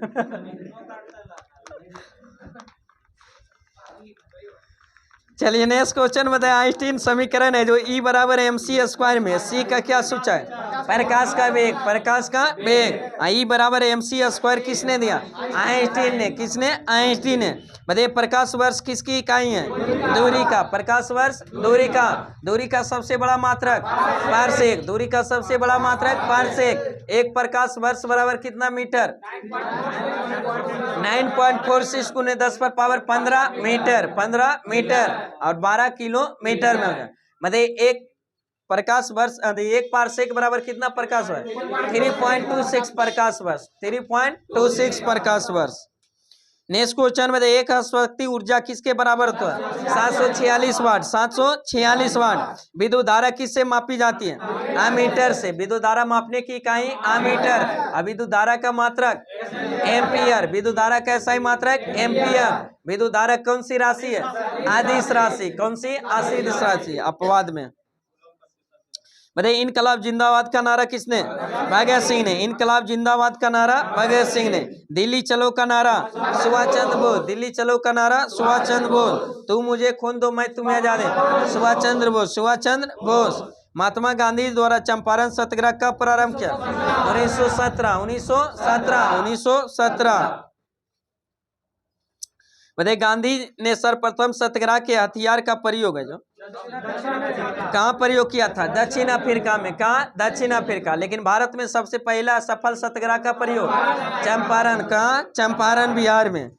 चलिए नेक्स्ट क्वेश्चन बताए, आइंस्टीन समीकरण है जो E बराबर MC स्क्वायर में C का क्या सूचक है? प्रकाश का वेग। प्रकाश का वेग। E बराबर MC स्क्वायर किसने दिया? आइंस्टीन ने। किसने? आइंस्टीन ने। बताइए प्रकाश वर्ष किसकी इकाई है? दूरी का। प्रकाश वर्ष दूरी का। दूरी का सबसे बड़ा मात्रक पारसेक। दूरी का सबसे बड़ा मात्रक पारसेक। एक प्रकाश वर्ष बराबर कितना मीटर? 9.46 गुने 10 पर पावर 15 मीटर। 15 मीटर और 12 किलोमीटर में हो जाए। मतलब एक प्रकाश वर्ष एक पारसेक बराबर कितना प्रकाश वर्ष? 3.26 प्रकाश वर्ष। 3.26 प्रकाश वर्ष। नेक्स्ट क्वेश्चन में एक शक्ति ऊर्जा किसके बराबर होता है? 746 वाट। 746 वाट। विद्युत धारा किससे मापी जाती है? एमीटर से। विद्युत धारा मापने की इकाई एमीटर। अब विद्युत धारा का मात्रक एम्पियर। विद्युत धारा का ऐसा ही मात्रक एम्पियर। विद्युत धारा कौन सी राशि है? अदिश राशि। कौन सी? अदिश राशि। अपवाद में बताइए इनकलाब जिंदाबाद का नारा किसने? भगत सिंह ने। इनकलाब जिंदाबाद का नारा भगत सिंह ने। दिल्ली चलो का नारा सुभाष चंद्र बोस। दिल्ली चलो का नारा सुभाष चंद्र बोस। तू मुझे खून दो मैं तुम्हें आजादी। सुभाष चंद्र बोस। सुभाष चंद्र बोस। महात्मा गांधी द्वारा चंपारण सत्याग्रह कब प्रारंभ किया? 1917। 1917। बताइए गांधी ने सर्वप्रथम सत्याग्रह के हथियार का प्रयोग है जो कहाँ प्रयोग किया था? दक्षिण अफ्रीका में। कहाँ? दक्षिण अफ्रीका। लेकिन भारत में सबसे पहला सफल सत्याग्रह का प्रयोग चंपारण। कहाँ? चंपारण बिहार में।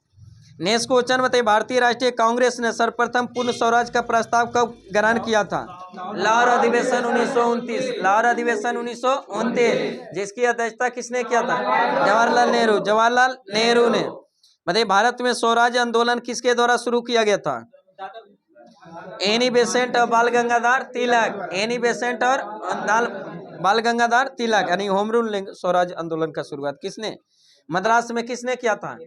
नेक्स्ट क्वेश्चन बताइए, भारतीय राष्ट्रीय कांग्रेस ने सर्वप्रथम पूर्ण स्वराज का प्रस्ताव कब ग्रहण किया था? लाहौर अधिवेशन 1929। लाहौर अधिवेशन 1929। जिसकी अध्यक्षता किसने किया था? जवाहरलाल नेहरू। जवाहरलाल नेहरू ने। बताइए भारत में स्वराज आंदोलन किसके द्वारा शुरू किया गया था? एनी बेसेंट और बाल गंगाधर तिलक। एनी बेसेंट और बाल गंगाधर तिलक यानी होम रूल स्वराज आंदोलन का शुरुआत किसने? मद्रास में किसने किया था?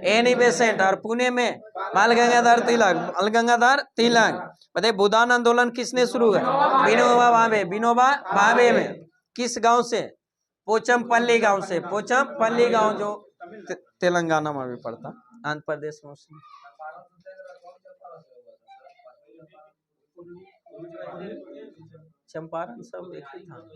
Annie Besant. और पुणे में बाल गंगाधर तिलक। बाल गंगाधर तिलक। बताइए भूदान आंदोलन किसने शुरू किया? विनोबा भावे। विनोबा भावे में। किस गांव से? पोचमपल्ली गांव से। पोचमपल्ली गांव जो तेलंगाना में भी पड़ता, आंध्र प्रदेश में। चंपारण सब एक ही था।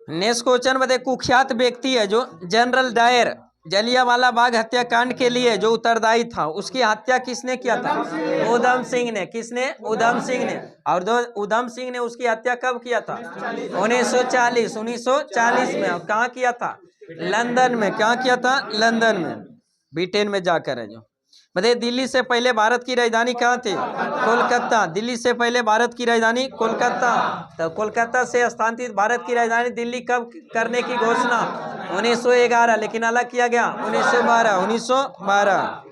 नेक्स्ट क्वेश्चन बताइए कुख्यात व्यक्ति है जो जनरल डायर जलियांवाला बाग हत्याकांड के लिए जो उत्तरदायी था, उसकी हत्या किसने किया था? उधम सिंह ने। किसने? उधम सिंह ने। और उधम सिंह ने उसकी हत्या कब किया था? 1940। 1940 में। और कहाँ किया था? लंदन में। कहाँ किया था? लंदन में। ब्रिटेन में जाकर है जो। बताइए दिल्ली से पहले भारत की राजधानी कहाँ थी? कोलकाता। दिल्ली से पहले भारत की राजधानी कोलकाता। तो कोलकाता से स्थानांतरित भारत की राजधानी दिल्ली कब करने की घोषणा? 1911। लेकिन अलग किया गया 1912। 1912।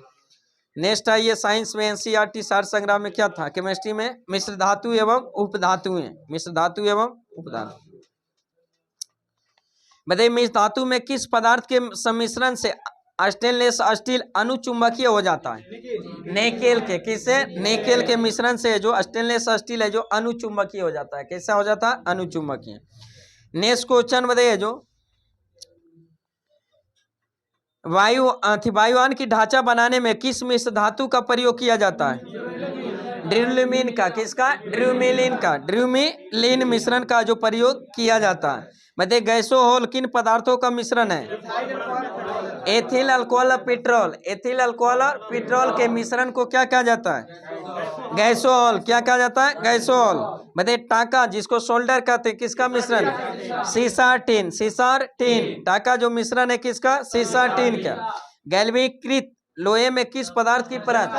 नेक्स्ट आइए साइंस में एनसीईआरटी सार संग्रह में क्या था? केमिस्ट्री में मिश्र धातु एवं उपधातुएं, मिश्र धातु एवं उपधातु। बताइए मिश्र धातु में किस पदार्थ के सम्मिश्रण से स्टेनलेस स्टील अनुचुंबकीय हो जाता है? निकेल के। किससे? निकेल के मिश्रण से जो स्टेनलेस स्टील है जो अनुचुंबकीय हो जाता है। कैसा हो जाता है? अनुचुंबकीय। नेक्स्ट क्वेश्चन बताइए जो वायुयान की ढांचा बनाने में किस मिश्र धातु का प्रयोग किया जाता है? ड्यूमिलिन का। किसका? ड्यूमिलिन का। ड्यूमिलिन मिश्रण का जो प्रयोग किया जाता है। बताइए गैसोहोल किन पदार्थों का मिश्रण है? एथिल अल्कोहल और पेट्रोल। एथिल अल्कोहल और पेट्रोल के मिश्रण को क्या कहा जाता है? गैसोहोल। क्या कहा जाता है? गैसोहोल। बताइए टाका जिसको सोल्डर कहते हैं किसका मिश्रण है? सीसा टिन। सीसा टिन। टाका जो मिश्रण है किसका? सीसा टिन का। गैल्वेनीकृत लोहे में किस पदार्थ की परत?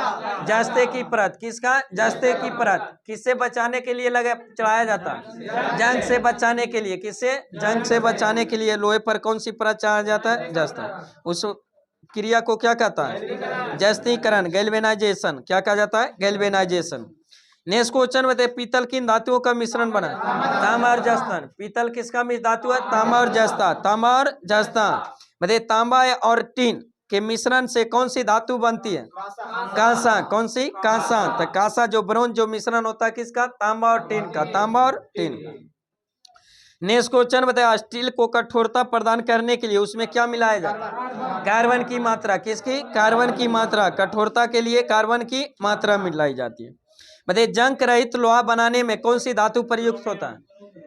जस्ते की परत। किसका? जस्ते की परत। किससे बचाने के लिए चढ़ाया जाता है? जंग से बचाने के लिए। किससे? जंग से बचाने के लिए लोहे पर कौन सी परत चढ़ाया जाता है? जस्ता। उस क्रिया को क्या कहता है? जस्तीकरण, गैल्वेनाइजेशन। क्या कहा जाता है? गैल्वेनाइजेशन। नेक्स्ट क्वेश्चन बताइए पीतल किन धातुओं का मिश्रण बना? तांबा और जस्ता। पीतल किसका मिश्र धातु है? तांबा और जस्ता। तांबा और जस्ता। बताइए तांबा और टीन के मिश्रण से कौन सी धातु बनती है? कांसा। कौन सी? कांसा। तो कांसा जो ब्रोंज जो मिश्रण होता है किसका? तांबा और टीन का। तांबा और टीन। नेक्स्ट क्वेश्चन बताया स्टील को कठोरता प्रदान करने के लिए उसमें क्या मिलाया जाता है? कार्बन की मात्रा। किसकी? कार्बन की मात्रा। कठोरता के लिए कार्बन की मात्रा मिलाई जाती है। बताइए जंग रहित लोहा बनाने में कौन सी धातु प्रयुक्त होता है?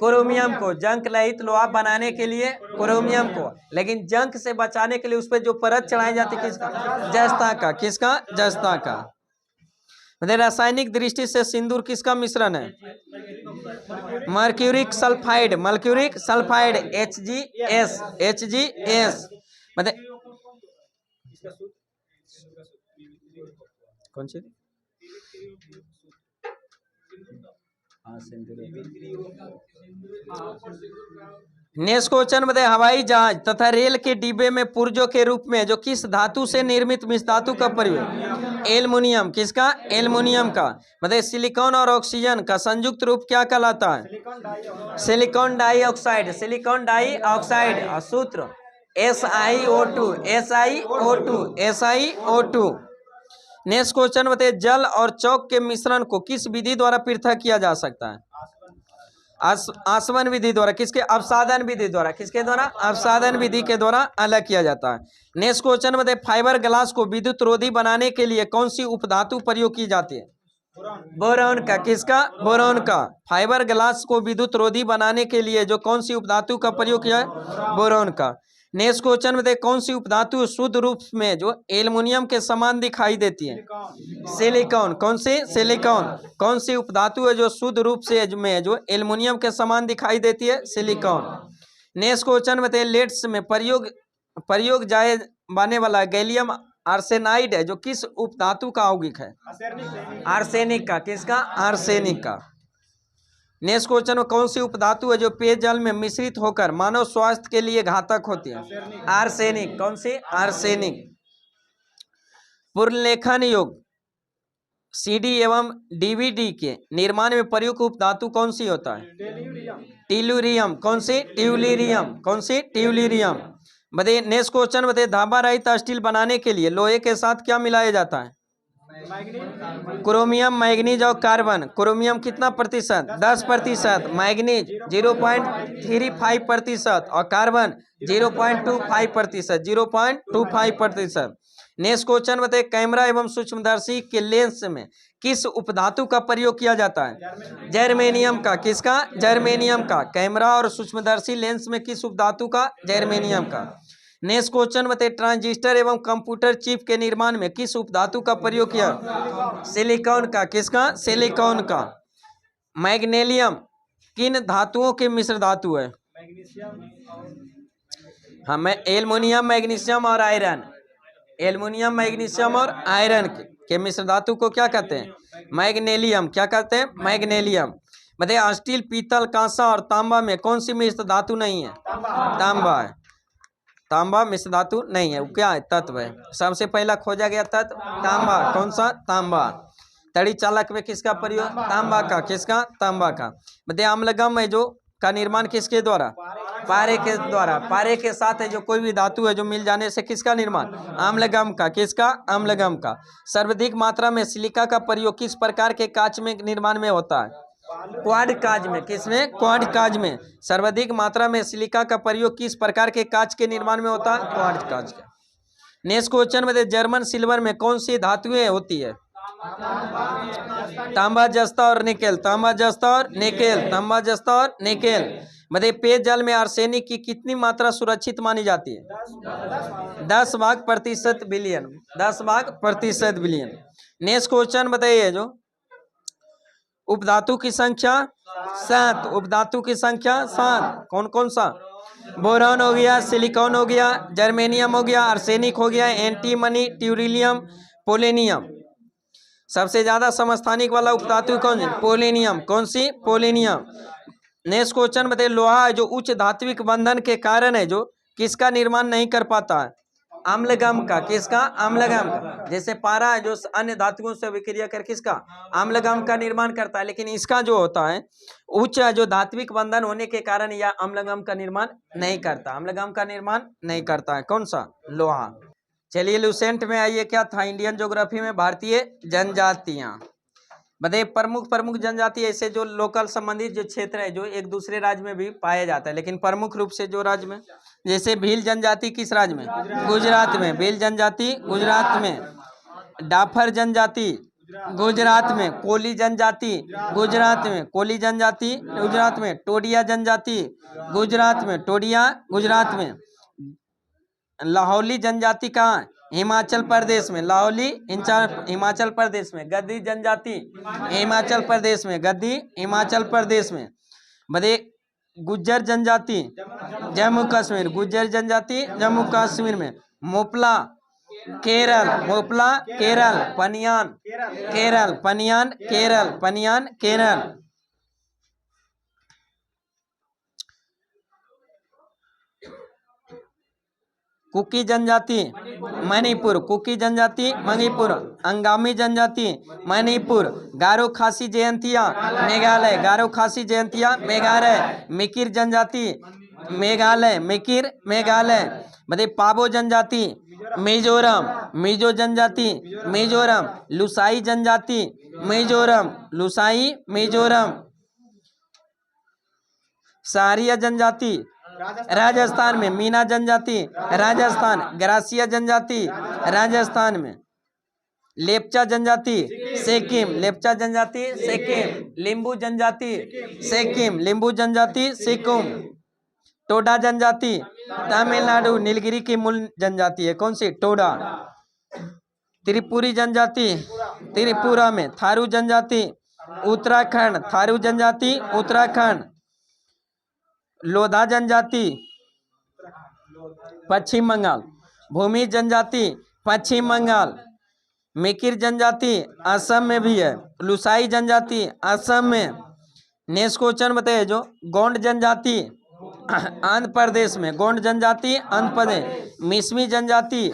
क्रोमियम को। जंग रहित लोहा बनाने के लिए क्रोमियम को। लेकिन जंग से बचाने के लिए उस पर जो परत चढ़ाई जाती है किसका? जस्ता का। किसका? जस्ता का। बताइए रासायनिक दृष्टि से सिंदूर किसका मिश्रण है? Mercuric sulphide. Mercuric sulphide HgS। HgS। बताइए कौन सी? नेक्स्ट क्वेश्चन बताइए हवाई जहाज तथा रेल के डिब्बे में पुर्जों के रूप में जो किस धातु से निर्मित मिश्र धातु का प्रयोग? एल्युमिनियम। किसका? एल्युमिनियम का। बताइए सिलिकॉन और ऑक्सीजन का संयुक्त रूप क्या कहलाता है? Silicon dioxide. Silicon dioxide. सूत्र SiO2। SiO2। SiO2। Next question बताइए जल और चौक के मिश्रण को किस विधि द्वारा पृथक किया जा सकता है? आसवन विधि द्वारा। किसके? अवसादन विधि द्वारा। किसके द्वारा? अवसादन विधि के द्वारा अलग किया जाता है। नेक्स्ट क्वेश्चन बताइए फाइबर ग्लास को विद्युत रोधी बनाने के लिए कौन सी उपधातु प्रयोग की जाती है? बोरॉन का। किसका? बोरॉन का। फाइबर ग्लास को विद्युत रोधी बनाने के लिए जो कौन सी उपधातु का प्रयोग किया है? बोरॉन का। नेक्स्ट क्वेश्चन में कौन सी उपधातु शुद्ध रूप में जो एल्युमिनियम के समान दिखाई देती है? सिलिकॉन। कौन सी? सिलिकॉन। कौन सी उपधातु है जो शुद्ध रूप से में जो एल्युमिनियम के समान दिखाई देती है? सिलिकॉन। नेक्स्ट क्वेश्चन में लेड्स में प्रयोग जाए जाने वाला गैलियम आर्सेनाइड है जो किस उपधातु का यौगिक है? आर्सेनिक का। किसका? आर्सेनिक का। नेक्स्ट क्वेश्चन में कौन सी उपधातु है जो पेयजल में मिश्रित होकर मानव स्वास्थ्य के लिए घातक होती है? आर्सेनिक। कौन सी? आर्सेनिक। पुनर्लेखन योग्य CD एवं DVD के निर्माण में प्रयुक्त उपधातु कौन सी होता है? टेलुरियम। कौन सी? ट्यूलिरियम। कौन सी? ट्यूलिरियम। बताइए नेक्स्ट क्वेश्चन बताइए धाबा रहित स्टील बनाने के लिए लोहे के साथ क्या मिलाया जाता है? क्रोमियम, मैग्नीज और कार्बन। क्रोमियम कितना प्रतिशत? 10%। मैग्नीज 0.35% और कार्बन 0.25%। 0.25%। नेक्स्ट क्वेश्चन बताइए कैमरा एवं सूक्ष्मदर्शी के लेंस में किस उपधातु का प्रयोग किया जाता है? जर्मेनियम का। किसका? जर्मेनियम का। कैमरा और सूक्ष्मदर्शी लेंस में किस उपधातु का? जर्मेनियम का। नेक्स्ट क्वेश्चन बताइए ट्रांजिस्टर एवं कंप्यूटर चिप के निर्माण में किस उपधातु का प्रयोग किया? सिलिकॉन का। किसका? सिलिकॉन का। मैग्नीशियम किन धातुओं के मिश्र धातु है? हाँ मैं एल्युमिनियम, मैग्नीशियम और आयरन। एल्युमिनियम, मैग्नीशियम और आयरन के मिश्र धातु को क्या कहते हैं? मैग्नीशियम। क्या कहते हैं? मैग्नीशियम। बताइए स्टील, पीतल, कांसा और तांबा में कौन सी मिश्र धातु नहीं है? तांबा है। तांबा मिश्र धातु नहीं है, वो क्या है? तत्व है। सबसे पहला खोजा गया तत्व तांबा, कौन सा? तांबा। तड़ी चालक में किसका प्रयोग? तांबा का। किसका? तांबा का। बताइए अम्लगम है जो का निर्माण किसके द्वारा? पारे के द्वारा। पारे के साथ है जो कोई भी धातु है जो मिल जाने से किसका निर्माण? अम्लगम का। किसका? अम्लगम का। सर्वाधिक मात्रा में सिलिका का प्रयोग किस प्रकार के कांच में निर्माण में होता है? क्वाड काज में। किसमें? क्वाड काज में। सर्वाधिक मात्रा में सिलिका का प्रयोग किस प्रकार के कांच के निर्माण में होता है? क्वाड काज का। नेक्स्ट क्वेश्चन में जर्मन सिल्वर में कौन सी धातुएं होती है? तांबा, जस्ता और निकेल। तांबा, जस्ता और निकेल। तांबा, जस्ता और निकेल। मतलब पेयजल में आर्सेनिक की कितनी मात्रा सुरक्षित मानी जाती है? 10% बिलियन। 10% बिलियन। नेक्स्ट क्वेश्चन बताइए जो उपधातु की संख्या 7। उपधातु की संख्या 7 कौन कौन सा? बोरॉन हो गया, सिलिकॉन हो गया, जर्मेनियम हो गया, आर्सेनिक हो गया, एंटीमनी, ट्यूरिलियम, पोलेनियम। सबसे ज्यादा समस्थानिक वाला उपधातु कौन है? पोलेनियम। कौन सी? पोलेनियम। नेक्स्ट क्वेश्चन बताइए लोहा जो उच्च धात्विक बंधन के कारण है जो किसका निर्माण नहीं कर पाता है? अम्लगम का। किसका? अम्लगम का। जैसे पारा है जो अन्य धातुओं से विक्रिया कर किसका? अम्लगम का निर्माण करता है, लेकिन इसका जो होता है उच्च जो धात्विक बंधन होने के कारण यह अम्लगम का निर्माण नहीं करता। अम्लगम का निर्माण नहीं करता है। कौन सा? लोहा। चलिए लुसेंट में आइए, क्या था? इंडियन ज्योग्राफी में भारतीय जनजातियां। बताइए प्रमुख जनजाति ऐसे जो लोकल संबंधित जो क्षेत्र है जो एक दूसरे राज्य में भी पाया जाता है, लेकिन प्रमुख रूप से जो राज्य में, जैसे भील जनजाति किस राज्य में? गुजरात में। भील जनजाति गुजरात में। डाफर जनजाति गुजरात में। कोली जनजाति गुजरात में। कोली जनजाति गुजरात में। टोडिया जनजाति गुजरात में। टोडिया गुजरात में। लाहौली जनजाति कहाँ? हिमाचल प्रदेश में। लाहौली हिमाचल प्रदेश में। गद्दी जनजाति हिमाचल प्रदेश में। गद्दी हिमाचल प्रदेश में। बताइए गुज्जर जनजाति जम्मू कश्मीर। गुज्जर जनजाति जम्मू कश्मीर में। मोपला केरल। मोपला केरल। पनियान केरल। पनियान केरल। पनियान केरल। कुकी जनजाति मणिपुर। कुकी जनजाति मणिपुर। अंगामी जनजाति मणिपुर। गारो खासी जयंतिया मेघालय। गारो खासी जयंतिया मेघालय। मिकिर जनजाति मेघालय। मिकिर मेघालय। बताइए पाबो जनजाति मिजोरम। मिजो जनजाति मिजोरम। लुसाई जनजाति मिजोरम। लुसाई मिजोरम। सहारिया जनजाति राजस्थान में। मीना जनजाति राजस्थान। ग्रासिया जनजाति राजस्थान में। लेप्चा जनजाति सिक्किम। लेप्चा जनजाति सिक्किम। लिंबू जनजाति सिक्किम। लिंबू जनजाति सिक्किम। टोडा जनजाति तमिलनाडु। नीलगिरी की मूल जनजाति है। कौन सी? टोडा। त्रिपुरी जनजाति त्रिपुरा में। थारू जनजाति उत्तराखंड। थारू जनजाति उत्तराखंड। लोधा जनजाति पश्चिम बंगाल। भूमि जनजाति पश्चिम बंगाल। मिकिर जनजाति असम में भी है। लुसाई जनजाति असम में। नेक्स्ट क्वेश्चन बताइए जो गोंड जनजाति आंध्र प्रदेश में। गोंड जनजाति आंध्र प्रदेश। मिसमी जनजाति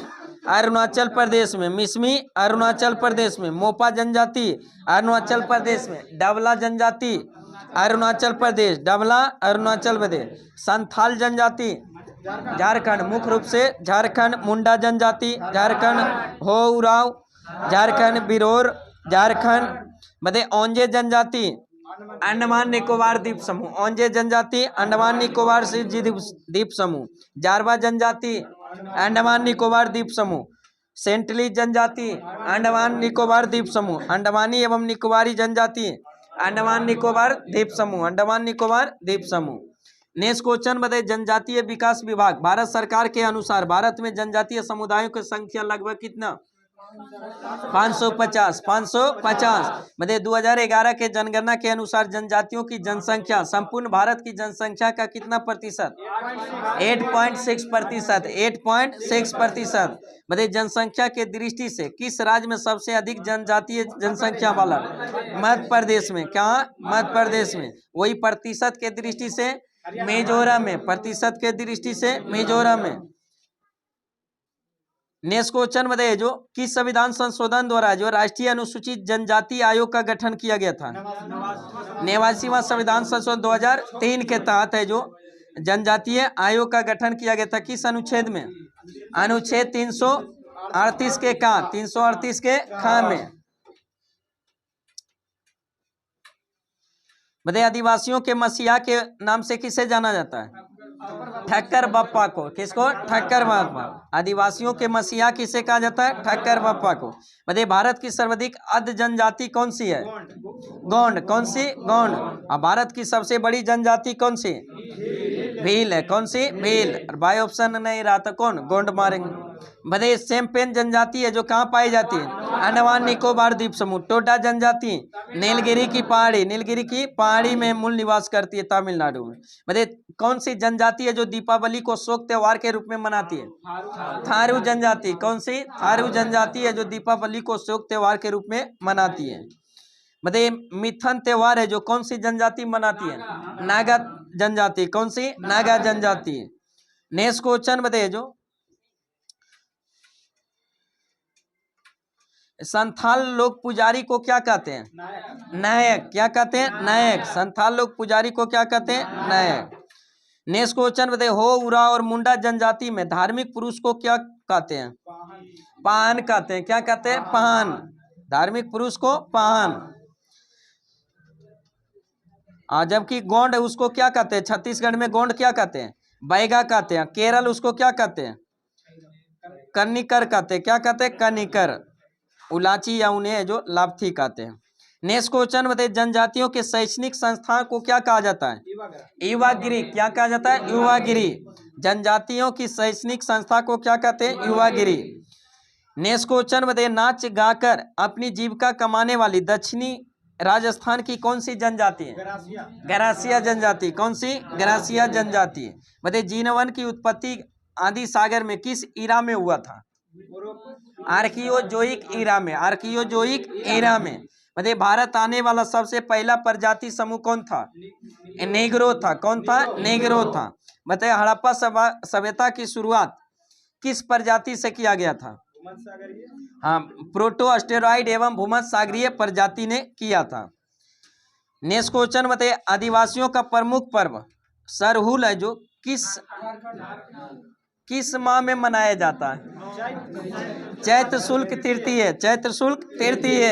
अरुणाचल प्रदेश में। मिसमी अरुणाचल प्रदेश में। मोपा जनजाति अरुणाचल प्रदेश में। डबला जनजाति अरुणाचल प्रदेश। डबला अरुणाचल प्रदेश। संथाल जनजाति झारखंड। मुख्य रूप से झारखंड। मुंडा जनजाति झारखंड। हो उराव झारखंड। बिरोर झारखंड। बताइए ओंजे जनजाति अंडमान निकोबार द्वीप समूह। ओंजे जनजाति अंडमान निकोबार द्वीप समूह। जारवा जनजाति अंडमान निकोबार द्वीप समूह। सेंटली जनजाति अंडमान निकोबार द्वीप समूह। अंडमानी एवं निकोबारी जनजाति अंडमान निकोबार द्वीप समूह। अंडमान निकोबार द्वीप समूह। नेक्स्ट क्वेश्चन बताइए जनजातीय विकास विभाग भारत सरकार के अनुसार भारत में जनजातीय समुदायों की संख्या लगभग कितना? 550। 550। मतलब 2011 के जनगणना के अनुसार जनजातियों की जनसंख्या संपूर्ण भारत की जनसंख्या का कितना प्रतिशत? 8.6%। 8.6%। मतलब जनसंख्या के दृष्टि से किस राज्य में सबसे अधिक जनजातीय जनसंख्या वाला? मध्य प्रदेश में। क्या? मध्य प्रदेश में। वही प्रतिशत के दृष्टि से मिजोरम में। प्रतिशत के दृष्टि से मिजोरम में। नेक्स्ट क्वेश्चन बताइए जो किस संविधान संशोधन द्वारा जो राष्ट्रीय अनुसूचित जनजाति आयोग का गठन किया गया था? 89वां संविधान संशोधन 2003 के तहत है जो जनजातीय आयोग का गठन किया गया था। किस अनुच्छेद में? अनुच्छेद 338 के का 338 के ख में। बताइए आदिवासियों के मसीहा के नाम से किसे जाना जाता है? ठक्कर बप्पा को। किसको? ठक्कर बप्पा। आदिवासियों के मसीहा किसे कहा जाता है? ठक्कर बप्पा को। बताइए भारत की सर्वाधिक अध जनजाति कौन सी है? गोंड। कौन सी? गोंड। और भारत की सबसे बड़ी जनजाति कौन सी? भील है। कौन सी? भील। और बाई ऑप्शन नहीं रहा तो कौन? गोंड मारेंगे। बताइए सेम्पेन जनजाति है जो कहाँ पाई जाती है? अंडमान निकोबार द्वीप समूह। टोडा जनजाति नीलगिरी की पहाड़ी, नीलगिरी की पहाड़ी में मूल निवास करती है तमिलनाडु में। बताइए कौन सी जनजाति है जो दीपावली को शोक त्योहार के रूप में मनाती है? थारू जनजाति। कौन सी? थारू जनजाति है जो दीपावली को शोक त्योहार के रूप में मनाती है। बताइए मिथन त्योहार है जो कौन सी जनजाति मनाती है? नागा जनजाति। कौन सी? नागा जनजाति। नेक्स्ट क्वेश्चन बताइए जो संथाल लोग पुजारी को क्या कहते हैं? नायक। क्या कहते हैं? नायक। संथाल लोग पुजारी को क्या कहते हैं? नायक। नेक्स्ट क्वेश्चन बताइए हो, उरा और मुंडा जनजाति में धार्मिक पुरुष को क्या कहते हैं? पाहन कहते हैं। क्या कहते हैं? पाहन। धार्मिक पुरुष को पाहन। जबकि गोंड उसको क्या कहते हैं? छत्तीसगढ़ में गोंड क्या कहते हैं? बैगा कहते हैं। केरल उसको क्या कहते हैं? कन्निकर कहते हैं। क्या कहते हैं? कन्निकर। उलाची या उन्हें जो लाभथी कहते हैं। नेक्स्ट क्वेश्चन बताइए जनजातियों के शैक्षणिक संस्थान को क्या कहा जाता है? युवागिरी। क्या कहा जाता है? युवागिरी। जनजातियों की शैक्षणिक संस्था को क्या कहते हैं? युवागिरी। नेक्स्ट क्वेश्चन बताइए नाच गाकर अपनी जीविका कमाने वाली दक्षिणी राजस्थान की कौन सी जनजाति है? गरासिया जनजाति। कौन सी? गरासिया जनजाति। बताइए जीनवन की उत्पत्ति आदि सागर में किस इरा में हुआ था? आर्कियोजोइक इरा में। आर्कियोजोइक इरा में। बताइए भारत आने वाला सबसे पहला प्रजाति समूह कौन था? नेग्रो था। कौन था? नेग्रो था। बताइए हड़प्पा सभ्यता की शुरुआत किस प्रजाति से किया गया था? हाँ, प्रोटो अस्टेरॉइड एवं भूमध्य सागरीय प्रजाति ने किया था। नेक्स्ट क्वेश्चन बताइए आदिवासियों का प्रमुख पर्व सरहुल है जो किस माह में मनाया जाता है? चैत्र शुल्क तृतीय। चैत्र शुल्क तृतीय।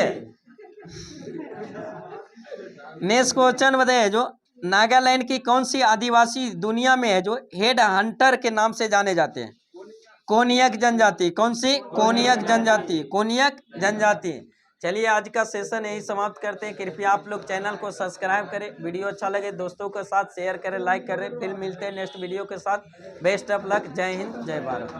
नेक्स्ट क्वेश्चन बताइए जो नागालैंड की कौन सी आदिवासी दुनिया में है जो हेड हंटर के नाम से जाने जाते हैं? कोनियक जनजाति। कौन सी? कोनियक जनजाति। कोनियक जनजाति। चलिए आज का सेशन यही समाप्त करते हैं। कृपया आप लोग चैनल को सब्सक्राइब करें, वीडियो अच्छा लगे दोस्तों के साथ शेयर करें, लाइक करें। फिर मिलते हैं नेक्स्ट वीडियो के साथ। Best of luck. जय हिंद, जय भारत।